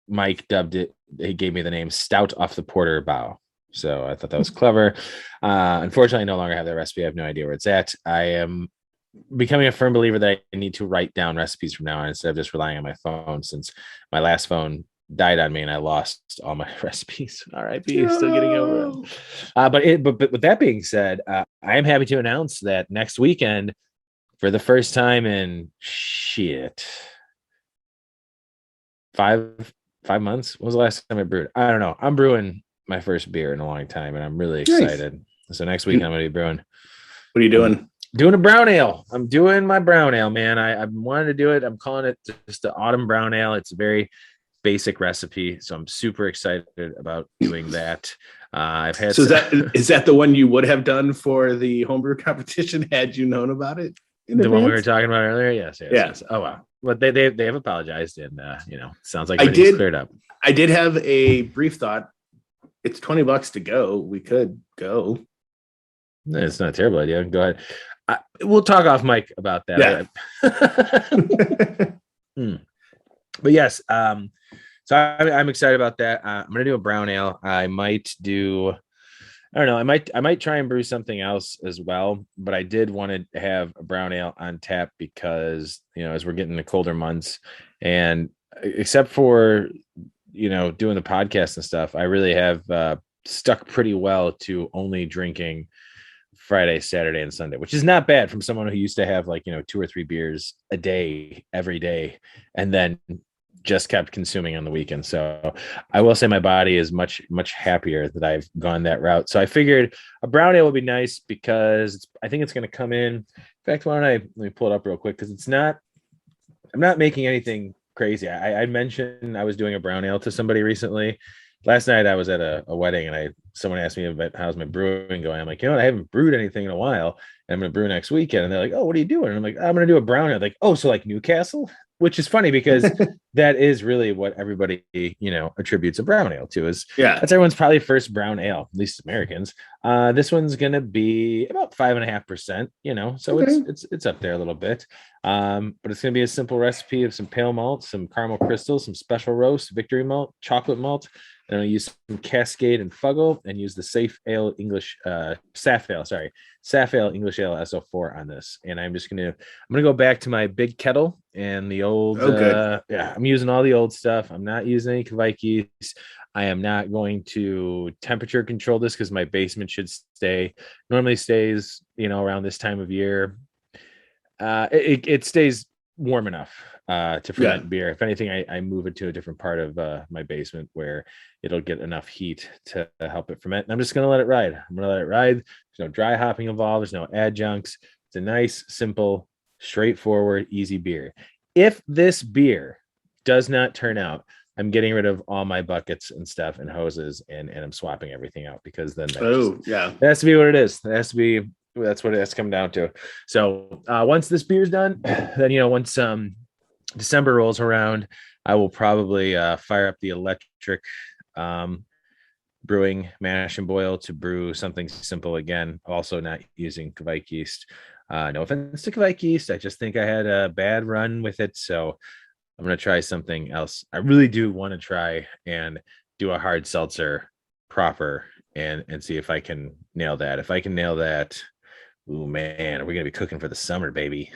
S2: Myke dubbed it. He gave me the name Stout off the Porter Bow. So I thought that was clever. Unfortunately, I no longer have that recipe. I have no idea where it's at. I am becoming a firm believer that I need to write down recipes from now on instead of just relying on my phone, since my last phone died on me and I lost all my recipes. R.I.P. Still getting over it. But with that being said, I am happy to announce that next weekend, for the first time in 5 months. When was the last time I brewed? I don't know. I'm brewing my first beer in a long time, and I'm really excited. Nice. So next week I'm going to be brewing.
S1: What are you doing?
S2: Doing a brown ale. I'm doing my brown ale, man. I wanted to do it. I'm calling it just the autumn brown ale. It's a very basic recipe, so I'm super excited about doing that. I've had.
S1: So is that the one you would have done for the homebrew competition had you known about it?
S2: The one we were talking about earlier? Yes. Oh wow. But they have apologized, and sounds like everything's cleared up.
S1: I did have a brief thought. It's $20 to go. We could go.
S2: No, it's not a terrible idea. Go ahead. We'll talk off mic about that. Yeah. But yes, so I'm excited about that. I'm gonna do a brown ale. I might do. I don't know. I might try and brew something else as well. But I did want to have a brown ale on tap because as we're getting the colder months, and except for doing the podcast and stuff, I really have stuck pretty well to only drinking Friday, Saturday, and Sunday, which is not bad from someone who used to have 2 or 3 beers a day every day, and then just kept consuming on the weekend. So I will say my body is much, much happier that I've gone that route. So I figured a brown ale would be nice because I think it's going to come in. In fact, let me pull it up real quick because I'm not making anything crazy. I mentioned I was doing a brown ale to somebody recently. Last night I was at a wedding and someone asked me about how's my brewing going. I'm like, I haven't brewed anything in a while and I'm going to brew next weekend. And they're like, oh, what are you doing? And I'm like, I'm going to do a brown ale. Like, oh, so like Newcastle, which is funny because that is really what everybody, attributes a brown ale to that's everyone's probably first brown ale, at least Americans. This one's going to be about 5.5%, so okay. It's up there a little bit. But it's going to be a simple recipe of some pale malt, some caramel crystals, some special roast, victory malt, chocolate malt. And I'll use some Cascade and Fuggle and use the Safe Ale English Saf Ale English Ale SO4 on this. And I'm going to go back to my big kettle and the old I'm using all the old stuff. I'm not using any Kveikis. I am not going to temperature control this because my basement should normally stays, around this time of year. It stays warm enough to ferment beer. If anything, I move it to a different part of my basement where it'll get enough heat to help it ferment. And I'm just going to let it ride. I'm going to let it ride. There's no dry hopping involved. There's no adjuncts. It's a nice, simple, straightforward, easy beer. If this beer does not turn out, I'm getting rid of all my buckets and stuff and hoses and I'm swapping everything out because then that has to be what it is. It has to be. That's what it has to come down to. So once this beer's done, then once December rolls around, I will probably fire up the electric brewing mash and boil to brew something simple again. Also not using Kveik yeast. No offense to Kveik yeast. I just think I had a bad run with it. So I'm going to try something else. I really do want to try and do a hard seltzer proper and see if I can nail that. If I can nail that, oh man, are we going to be cooking for the summer, baby?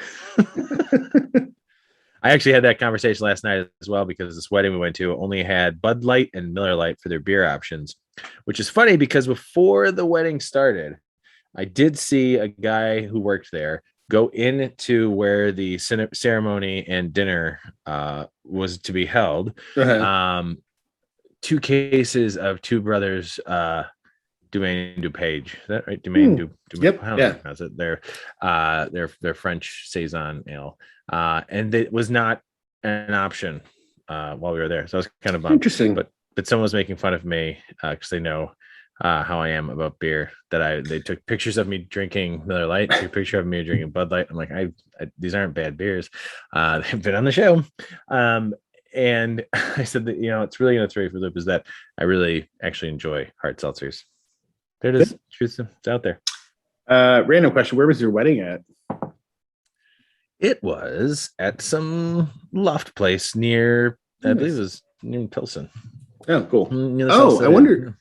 S2: I actually had that conversation last night as well because this wedding we went to only had Bud Light and Miller Lite for their beer options, which is funny because before the wedding started, I did see a guy who worked there go into where the ceremony and dinner was to be held. 2 cases of Two Brothers Dumaine DuPage. Is that right? Dumaine
S1: Yep.
S2: I don't know how to pronounce it. Their French saison ale. And it was not an option while we were there. So I was kind of bummed.
S1: Interesting.
S2: But someone was making fun of me because they know how I am about beer. They took pictures of me drinking Miller Lite, took a picture of me drinking Bud Light. I'm like, these aren't bad beers. They've been on the show. And I said that, it's really going to throw you for the loop is that I really actually enjoy hard seltzers. There it is. Truth, it's out there.
S1: Random question. Where was your wedding at?
S2: It was at some loft place near, I believe it was near Pilsen.
S1: Oh, cool.
S2: I
S1: wonder,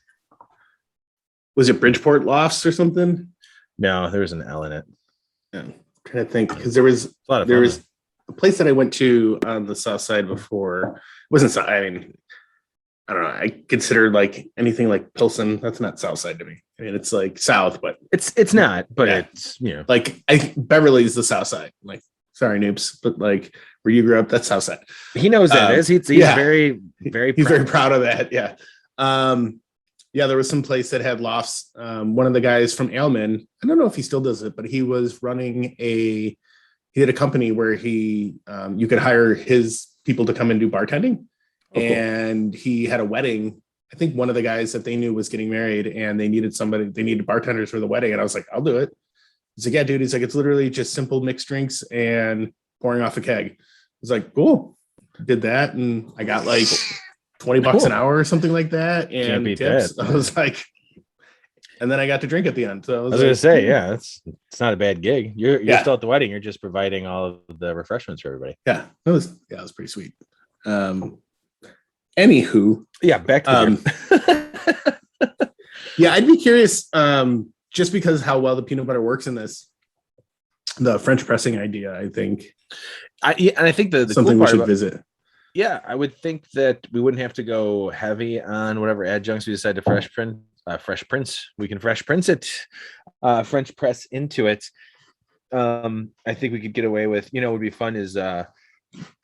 S1: was it Bridgeport Lofts or something?
S2: No, there was an L in it.
S1: Yeah, I'm trying to think because there was a place that I went to on the south side before. It wasn't. I mean, I don't know. I consider like anything like Pilsen. That's not south side to me. I mean, it's like south, but
S2: it's not. But it's
S1: like Beverly's the south side. Like, sorry, noobs, but like where you grew up, that's south side.
S2: He knows that is. He's very, very.
S1: He's very proud of that. Yeah. Yeah, there was some place that had lofts. One of the guys from Ailman, I don't know if he still does it, but he was running he had a company where you could hire his people to come and do bartending. Oh, cool. And he had a wedding. I think one of the guys that they knew was getting married and they needed bartenders for the wedding. And I was like, I'll do it. He's like, yeah, dude. He's like, it's literally just simple mixed drinks and pouring off a keg. I was like, cool. Did that. And I got like $20 an hour or something like that. And tips. I was like, and then I got to drink at the end. So I was
S2: gonna say, yeah, it's not a bad gig. You're still at the wedding. You're just providing all of the refreshments for everybody.
S1: Yeah, it was pretty sweet. Anywho,
S2: yeah, back to
S1: yeah, I'd be curious, just because how well the peanut butter works in this, the French pressing idea. I think,
S2: and I think the
S1: something
S2: cool
S1: we should visit.
S2: Yeah, I would think that we wouldn't have to go heavy on whatever adjuncts we decide to fresh prince. We can fresh prince it, French press into it. I think we could get away with, what would be fun is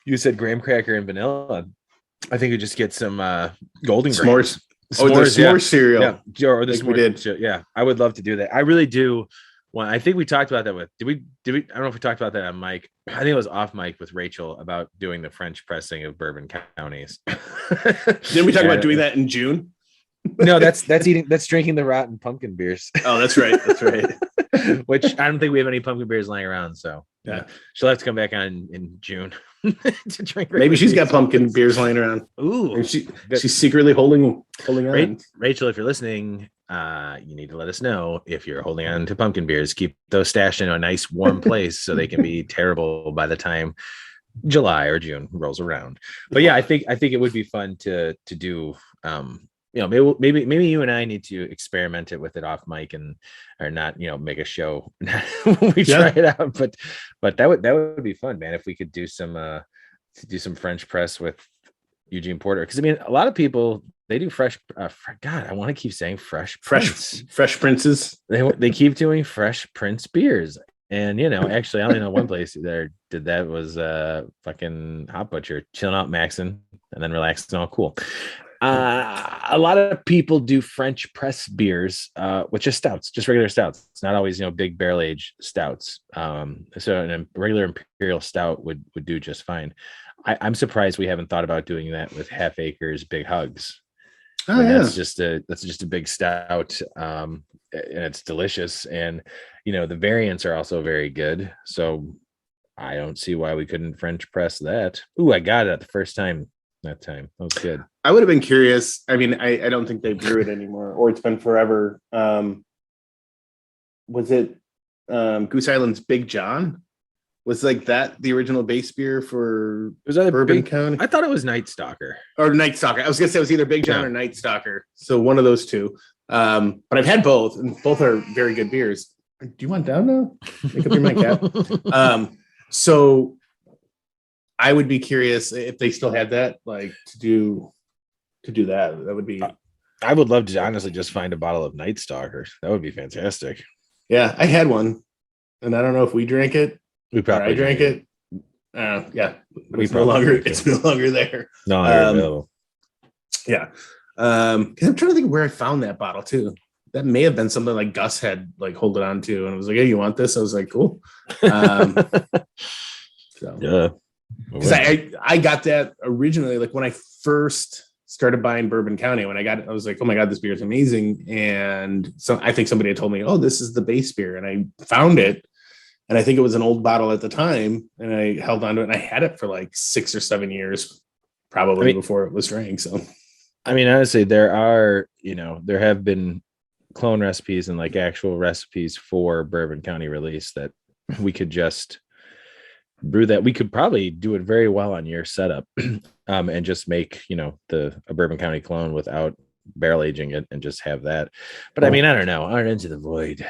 S2: you said graham cracker and vanilla. I think we just get some golden
S1: s'mores.
S2: S'mores
S1: cereal.
S2: Yeah, or the
S1: s'mores. We did.
S2: Yeah, I would love to do that. I really do. Well, I think we talked about that with. Did we? I don't know if we talked about that on Myke. I think it was off Myke with Rachel about doing the French pressing of bourbon counties.
S1: Didn't we talk about doing that in June?
S2: No, that's drinking the rotten pumpkin beers.
S1: Oh, that's right. That's right.
S2: Which I don't think we have any pumpkin beers lying around. So yeah, she'll have to come back on in June to drink.
S1: Maybe she's got pumpkin beers lying around.
S2: Ooh,
S1: she's secretly holding on.
S2: Rachel, if you're listening, you need to let us know if you're holding on to pumpkin beers. Keep those stashed in a nice warm place so they can be terrible by the time July or June rolls around. But yeah, I think it would be fun to do. Maybe you and I need to experiment it with it off mic or not, make a show when we try it out. But that would be fun, man. If we could do some French press with Eugene Porter, because I mean, a lot of people they do fresh. God, I want to keep saying fresh
S1: princes.
S2: They keep doing fresh Prince beers. And actually, I only know one place there did that was fucking Hot Butcher, chilling out, maxing, and then relaxing, all cool. A lot of people do French press beers, with just stouts, just regular stouts. It's not always, big barrel aged stouts. So a regular imperial stout would do just fine. I'm surprised we haven't thought about doing that with Half Acres Big Hugs.
S1: Oh, yeah.
S2: That's just a big stout, and it's delicious. And the variants are also very good. So I don't see why we couldn't French press that. Ooh, I got it at the first time. That time that was good.
S1: I would have been curious. I mean, I don't think they brew it anymore, or it's been forever. Was it Goose Island's Big John? Was like that the original base beer for Bourbon County?
S2: I thought it was Night Stalker
S1: or Night Stalker. I was gonna say it was either Big John or Night Stalker. So one of those two. But I've had both, and both are very good beers. Do you want down now? Make up your mind, Cap. So I would be curious if they still had that, like to do that. That would be.
S2: I would love to honestly just find a bottle of Night Stalker. That would be fantastic.
S1: Yeah, I had one, and I don't know if we drank it.
S2: We probably
S1: drank it. Yeah, but it's no longer there.
S2: No, available.
S1: Yeah, I'm trying to think where I found that bottle too. That may have been something like Gus had like hold it on to, and I was like, "Hey, you want this?" I was like, "Cool." So
S2: yeah.
S1: Because I got that originally, like when I first started buying Bourbon County, when I got it, I was like, oh my God, this beer is amazing. And so I think somebody had told me, oh, this is the base beer. And I found it. And I think it was an old bottle at the time. And I held on to it and I had it for like 6 or 7 years. probably before it was drank. So,
S2: I mean, honestly, there have been clone recipes and like actual recipes for Bourbon County release that we could just brew that. We could probably do it very well on your setup and just make, a Bourbon County clone without barrel aging it and just have that. But I mean, I don't know. Our Into the Void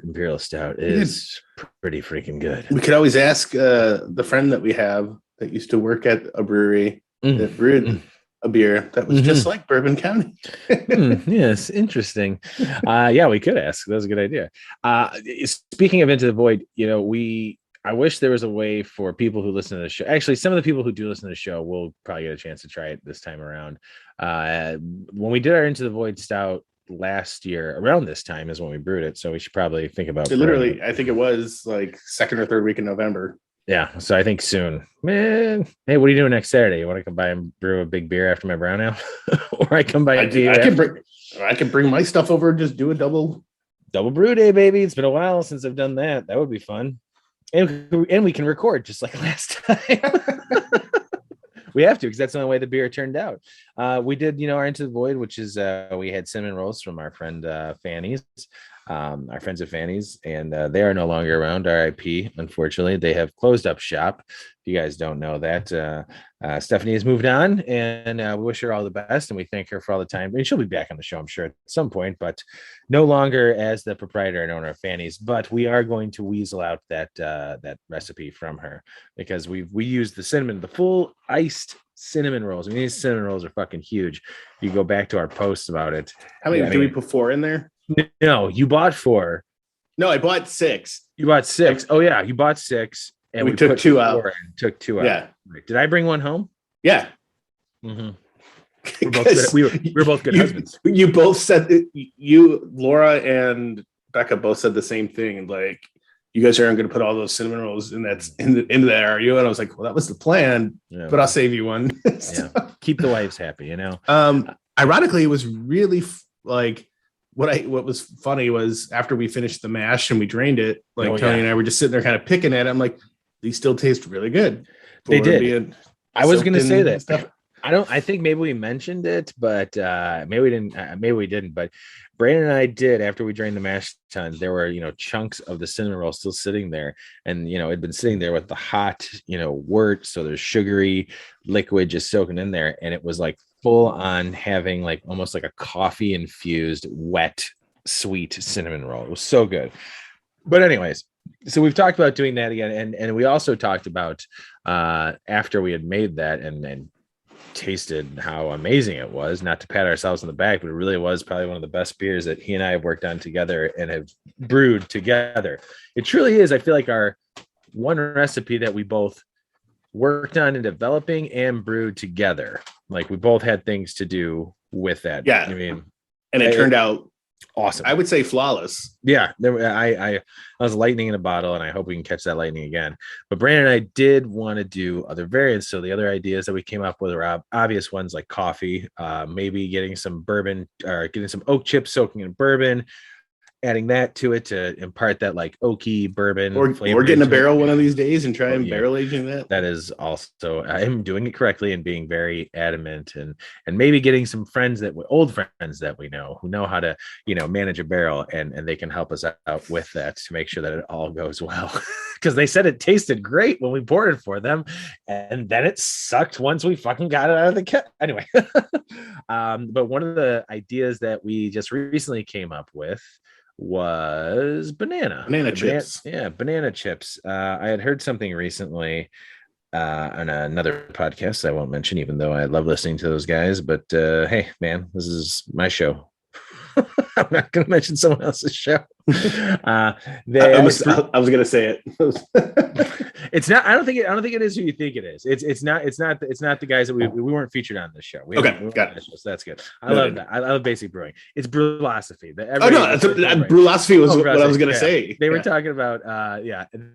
S2: Imperial Stout is pretty freaking good.
S1: We could always ask the friend that we have that used to work at a brewery that brewed a beer that was just like Bourbon County.
S2: Yes, interesting. Yeah, we could ask. That was a good idea. Speaking of Into the Void, I wish there was a way for people who listen to the show. Actually, some of the people who do listen to the show will probably get a chance to try it this time around. When we did our Into the Void Stout last year, around this time is when we brewed it. So we should probably think about it.
S1: Literally, I think it was like second or third week in November.
S2: Yeah, so I think soon. Man, hey, what are you doing next Saturday? You want to come by and brew a big beer after my brown ale? Or I come by
S1: I can bring my stuff over and just do a double
S2: brew day, baby. It's been a while since I've done that. That would be fun. And we can record just like last time. We have to, because that's the only way the beer turned out. We did, our Into the Void, which is we had cinnamon rolls from our friend Fanny's, our friends at Fanny's, and they are no longer around. RIP. Unfortunately, they have closed up shop. If you guys don't know that, Stephanie has moved on, and we wish her all the best, and we thank her for all the time. I mean, she'll be back on the show, I'm sure, at some point, but no longer as the proprietor and owner of Fanny's. But we are going to weasel out that recipe from her, because we used the full iced cinnamon rolls. I mean, these cinnamon rolls are fucking huge. You go back to our posts about it.
S1: How many do we put 4 in there?
S2: No, you bought 4.
S1: No, I bought 6.
S2: You bought 6. Oh yeah, you bought 6. And
S1: we took 2 out.
S2: Took 2 out.
S1: Yeah.
S2: Did I bring one home?
S1: Yeah.
S2: Mm-hmm. We're both good husbands.
S1: You both said Laura and Becca both said the same thing, and like, you guys aren't going to put all those cinnamon rolls into that, are you? And I was like, well, that was the plan, but I'll save you one.
S2: Yeah. Keep the wives happy,
S1: Ironically, it was really like what was funny was after we finished the mash and we drained it, like Tony and I were just sitting there kind of picking at it. I'm like, these still taste really good.
S2: They did. I was going to say that
S1: stuff.
S2: I think maybe we mentioned it, but maybe we didn't. But Brandon and I did, after we drained the mash tun, there were, chunks of the cinnamon roll still sitting there. And, it'd been sitting there with the hot, wort. So there's sugary liquid just soaking in there. And it was like full on having like almost like a coffee infused, wet, sweet cinnamon roll. It was so good. But anyways, so we've talked about doing that again. And we also talked about after we had made that and tasted how amazing it was, not to pat ourselves on the back, but it really was probably one of the best beers that he and I have worked on together and have brewed together. It truly is. I feel like our one recipe that we both worked on in developing and brewed together. Like we both had things to do with that.
S1: Yeah.
S2: I mean,
S1: and it turned out
S2: awesome.
S1: I would say flawless.
S2: Yeah, I was lightning in a bottle, and I hope we can catch that lightning again. But Brandon and I did want to do other variants. So the other ideas that we came up with are obvious ones like coffee, maybe getting some bourbon or getting some oak chips soaking in bourbon, adding that to it to impart that like oaky bourbon
S1: or getting a barrel one of these days and trying barrel aging that.
S2: That is also, I'm doing it correctly and being very adamant and maybe getting some old friends that we know who know how to, manage a barrel and they can help us out with that to make sure that it all goes well. Because they said it tasted great when we poured it for them, and then it sucked once we fucking got it out of the kit. Anyway, but one of the ideas that we just recently came up with was banana chips. Yeah, banana chips. I had heard something recently on another podcast I won't mention, even though I love listening to those guys. But hey, man, this is my show. I'm not going to mention someone else's show. I was
S1: going to say it.
S2: It's not. I don't think it is who you think it is. It's not the guys that we weren't featured on this show. We got it. So that's good. I love that. I love basic brewing. It's Brewlosophy.
S1: Brewlosophy was what I was going to say.
S2: They were talking about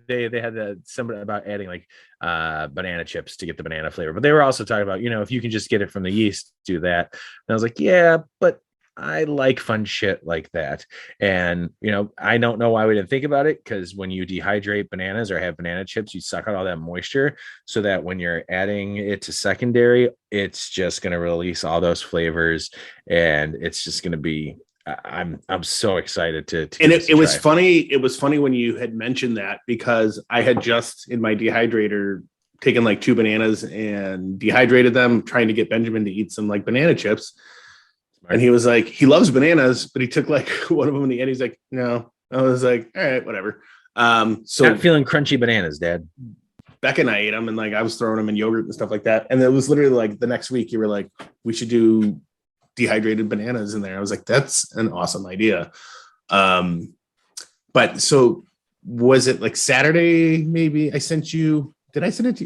S2: they had something about adding like banana chips to get the banana flavor, but they were also talking about if you can just get it from the yeast, do that. And I was like, yeah, but I like fun shit like that. And, I don't know why we didn't think about it, because when you dehydrate bananas or have banana chips, you suck out all that moisture so that when you're adding it to secondary, it's just going to release all those flavors, and it's just going to be, I'm so excited to
S1: and it was funny. It was funny when you had mentioned that, because I had just in my dehydrator taken like 2 bananas and dehydrated them, trying to get Benjamin to eat some like banana chips. And he was like, he loves bananas, but he took like one of them in the end. He's like, no. I was like, all right, whatever. So
S2: not feeling crunchy bananas, Dad.
S1: Becca and I ate them, and like I was throwing them in yogurt and stuff like that. And it was literally like the next week you were like, we should do dehydrated bananas in there. I was like, that's an awesome idea. But so was it like Saturday? Maybe did I send it to you?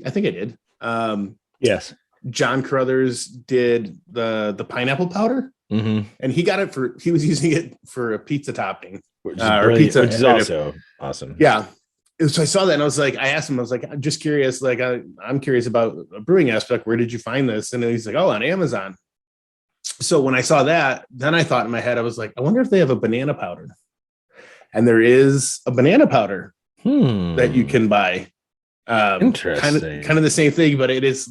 S1: I think I did.
S2: Yes.
S1: John Carruthers did the pineapple powder,
S2: and
S1: he was using it for a pizza topping,
S2: which is also awesome.
S1: Yeah. So I saw that, and I asked him, I was like, I'm just curious. Like, I'm curious about a brewing aspect. Where did you find this? And he's like, oh, on Amazon. So when I saw that, then I thought in my head, I was like, I wonder if they have a banana powder. And there is a banana powder that you can buy.
S2: Interesting.
S1: Kind of the same thing, but it is,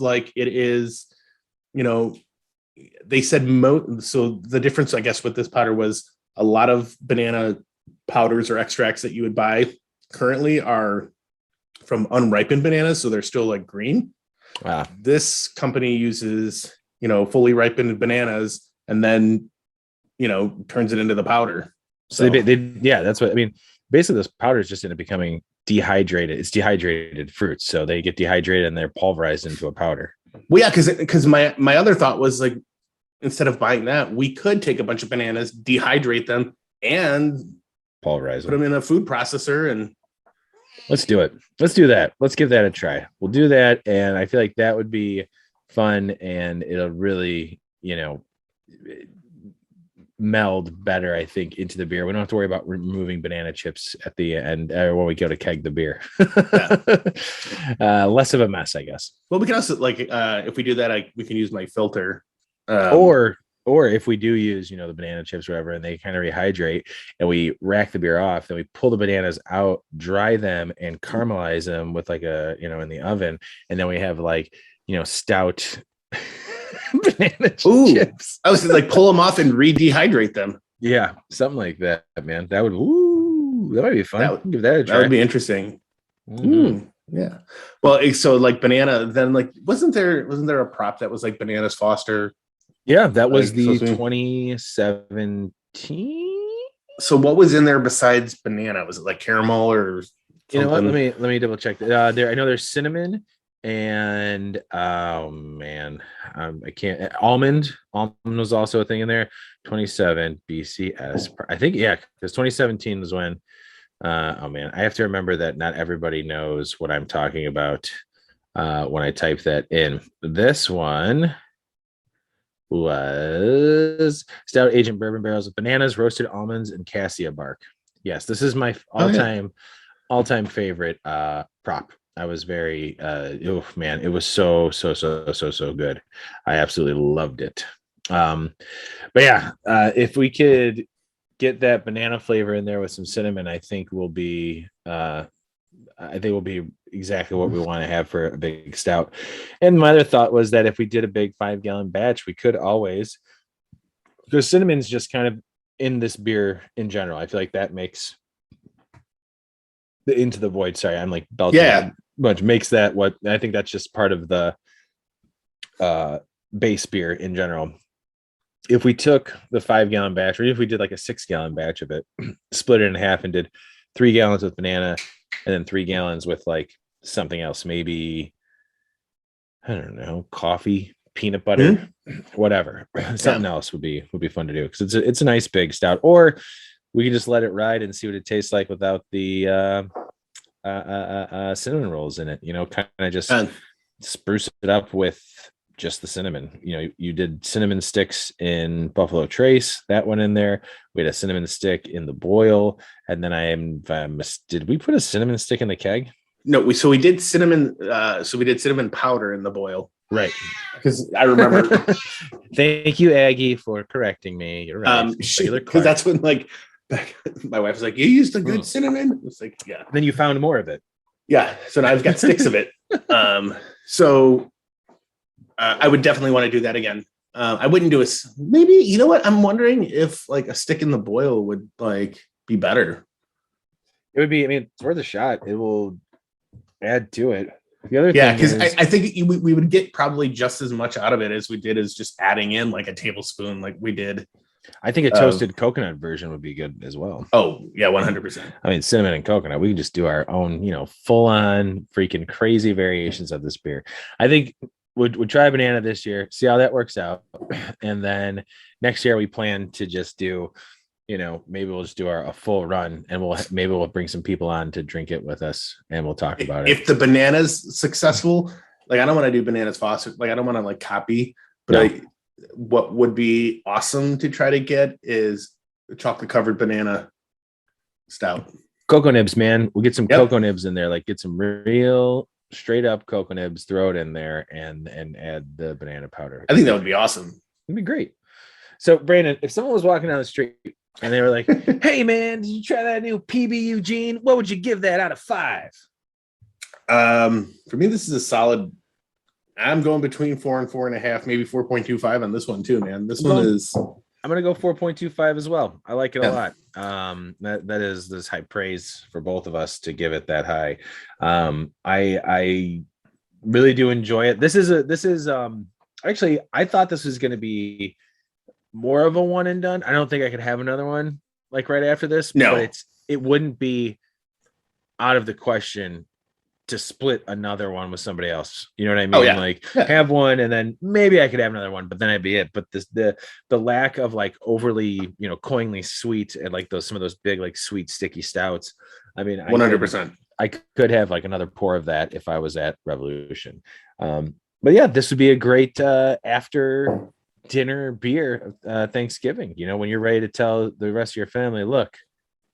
S1: they said so the difference, I guess, with this powder was a lot of banana powders or extracts that you would buy currently are from unripened bananas, so they're still like green.
S2: Wow. This
S1: company uses fully ripened bananas and then turns it into the powder.
S2: So that's what I mean. Basically, this powder is just into becoming dehydrated. It's dehydrated fruits, so they get dehydrated and they're pulverized into a powder.
S1: Well, yeah, because my other thought was like, instead of buying that, we could take a bunch of bananas, dehydrate them, and
S2: pulverize
S1: put them in a food processor. And
S2: let's do it. Let's do that. Let's give that a try. We'll do that, and I feel like that would be fun, and it'll really, meld better, I think, into the beer. We don't have to worry about removing banana chips at the end when we go to keg the beer. Less of a mess, I guess.
S1: Well, we can also if we do that, we can use my filter,
S2: or if we do use the banana chips or whatever, and they kind of rehydrate, and we rack the beer off, then we pull the bananas out, dry them, and caramelize them with in the oven, and then we have stout banana chips.
S1: I was like, pull them off and re-dehydrate them.
S2: Yeah, something like that, man. That might be fun. Give that a try.
S1: That would be interesting. Yeah. Well, so like banana, then wasn't there a prop that was like Bananas Foster?
S2: Yeah, that was the 2017.
S1: So what was in there besides banana? Was it like caramel or something?
S2: What? Let me double check. There, I know there's cinnamon. And oh man, I can't. Almond was also a thing in there. 27 BCS, I think. Yeah, because 2017 was when. Oh man, I have to remember that not everybody knows what I'm talking about when I type that in. This one was stout agent bourbon barrels with bananas, roasted almonds, and cassia bark. Yes, this is my all-time favorite prop. I was very it was so good. I absolutely loved it. But yeah, if we could get that banana flavor in there with some cinnamon, I think will be exactly what we want to have for a big stout. And my other thought was that if we did a big 5-gallon batch, we could always, because cinnamon's just kind of in this beer in general. I feel like that makes the Into the Void. Sorry, I'm like belching.
S1: Yeah.
S2: Much makes that what I think that's just part of the base beer in general. If we took the 5-gallon batch, or if we did like a 6-gallon batch of it, split it in half and did 3 gallons with banana and then 3 gallons with like something else, maybe I don't know, coffee, peanut butter, whatever. Something else would be fun to do, because it's a nice big stout. Or we can just let it ride and see what it tastes like without the cinnamon rolls in it, kind of just spruce it up with just the cinnamon. You did cinnamon sticks in Buffalo Trace, that went in there. We had a cinnamon stick in the boil, and then did we put a cinnamon stick in the keg?
S1: No, we did cinnamon. So we did cinnamon powder in the boil.
S2: Right.
S1: Because I remember.
S2: Thank you, Aggie, for correcting me. You're right.
S1: Because that's when like my wife was like, "You used a good cinnamon." It's like, yeah.
S2: Then you found more of it.
S1: Yeah. So now I've got sticks of it. So I would definitely want to do that again. I wouldn't do maybe, you know what? I'm wondering if like a stick in the boil would like be better.
S2: It would be, I mean, it's worth a shot. It will add to it. The other
S1: thing
S2: because
S1: I think we would get probably just as much out of it as we did as just adding in like a tablespoon like we did.
S2: I think a toasted coconut version would be good as well.
S1: Oh, yeah, 100%.
S2: I mean, cinnamon and coconut, we can just do our own, full on freaking crazy variations of this beer. I think we'd try banana this year, see how that works out. And then next year we plan to just do, maybe we'll just do a full run, and we'll bring some people on to drink it with us, and we'll talk about it.
S1: If the banana's successful, like I don't want to do bananas Foster, like I don't want to like copy, but what would be awesome to try to get is a chocolate covered banana stout.
S2: Cocoa nibs, man. We'll get some cocoa nibs in there, like get some real straight up cocoa nibs, throw it in there, and add the banana powder.
S1: I think that would be awesome.
S2: It'd be great. So Brandon, if someone was walking down the street and they were like, "Hey man, did you try that new PB Eugene? What would you give that out of 5?"
S1: For me, this is a solid. I'm going between 4 and 4.5, maybe 4.25 on this one too, man. This one is.
S2: I'm gonna go 4.25 as well. I like it a lot. That is high praise for both of us to give it that high. I really do enjoy it. This is actually, I thought this was gonna be more of a one and done. I don't think I could have another one like right after this.
S1: No,
S2: but it wouldn't be out of the question to split another one with somebody else. You know what I mean?
S1: Oh, yeah.
S2: Like have one and then maybe I could have another one, but then I'd be it. But the lack of like overly, cloyingly sweet and like some of those big, like sweet, sticky stouts. I mean,
S1: 100%.
S2: I could have like another pour of that if I was at Revolution. But yeah, this would be a great after dinner beer, Thanksgiving, when you're ready to tell the rest of your family, look,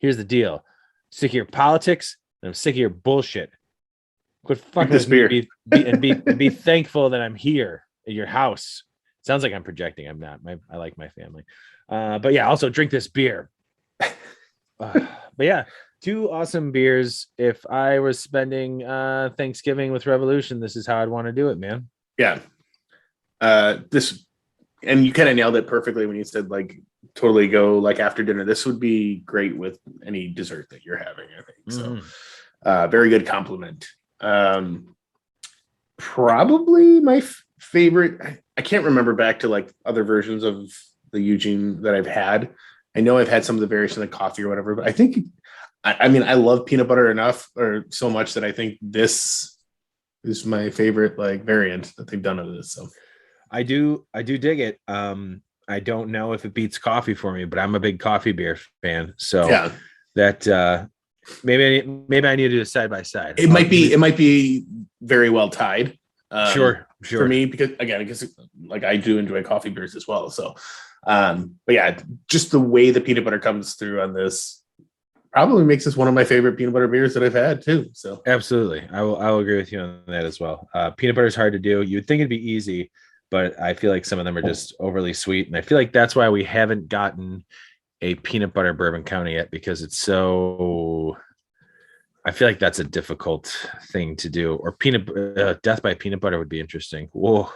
S2: here's the deal. Sick of your politics and I'm sick of your bullshit. Quit fucking
S1: this beer.
S2: Be thankful that I'm here at your house. Sounds like I'm projecting. I'm not. I like my family. But yeah, also drink this beer. But yeah, 2 awesome beers. If I was spending Thanksgiving with Revolution, this is how I'd want to do it, man.
S1: Yeah. And you kind of nailed it perfectly when you said like totally go like after dinner. This would be great with any dessert that you're having, I think. So very good compliment. Probably my favorite. I can't remember back to like other versions of the Eugene that I've had. I know I've had some of the variation of the coffee or whatever, but I think, I mean, I love peanut butter enough or so much that I think this is my favorite like variant that they've done of this. So
S2: I do dig it. I don't know if it beats coffee for me, but I'm a big coffee beer fan. So
S1: yeah,
S2: that maybe I need to do a side by side.
S1: It might be very well tied.
S2: Sure.
S1: For me, because like I do enjoy coffee beers as well. So, but yeah, just the way the peanut butter comes through on this probably makes this one of my favorite peanut butter beers that I've had too. So
S2: absolutely, I will agree with you on that as well. Peanut butter is hard to do. You'd think it'd be easy, but I feel like some of them are just overly sweet, and I feel like that's why we haven't gotten a peanut butter bourbon county yet, because it's so. I feel like that's a difficult thing to do. Or death by peanut butter would be interesting. Whoa,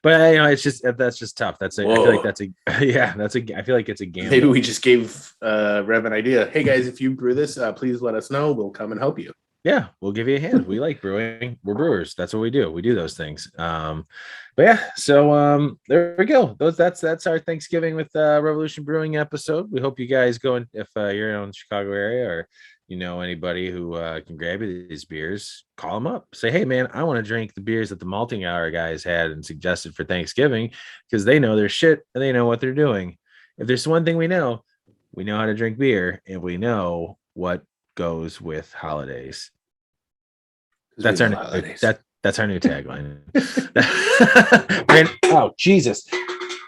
S2: but it's just that's just tough. I feel like that's I feel like it's a game.
S1: Maybe we just gave Rev an idea. Hey guys, if you brew this, please let us know. We'll come and help you.
S2: Yeah, we'll give you a hand. We like brewing. We're brewers. That's what we do. We do those things. But yeah, so there we go. That's our Thanksgiving with Revolution Brewing episode. We hope you guys go in, if you're in the Chicago area or anybody who can grab you these beers, call them up. Say, hey man, I want to drink the beers that the Malting Hour guys had and suggested for Thanksgiving, because they know their shit and they know what they're doing. If there's one thing we know how to drink beer, and we know what goes with holidays. That's our new tagline. Brandon, oh Jesus,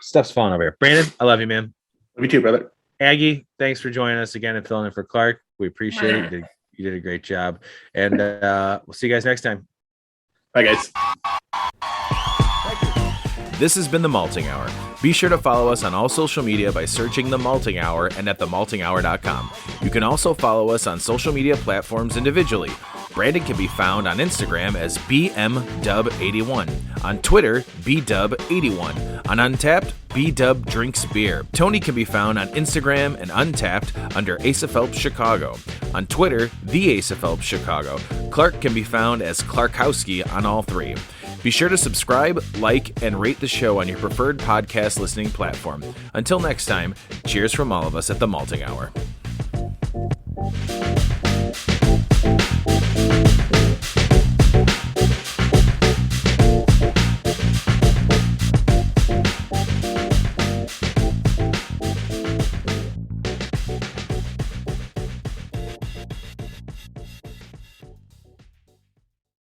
S2: stuff's falling over here. Brandon, I love you, man.
S1: Love you too, brother.
S2: Aggie, thanks for joining us again and filling in for Clark. We appreciate it. You did a great job, and we'll see you guys next time.
S1: Bye, guys.
S2: Thank you. This has been The Malting Hour. Be sure to follow us on all social media by searching The Malting Hour and at themaltinghour.com. You can also follow us on social media platforms individually. Brandon can be found on Instagram as BMDub81, on Twitter, BDub81, on Untapped, BDub Drinks Beer. Tony can be found on Instagram and Untapped under Asa Phelps Chicago. On Twitter, The Asa Phelps Chicago. Clark can be found as Clarkowski on all three. Be sure to subscribe, like, and rate the show on your preferred podcast listening platform. Until next time, cheers from all of us at The Malting Hour.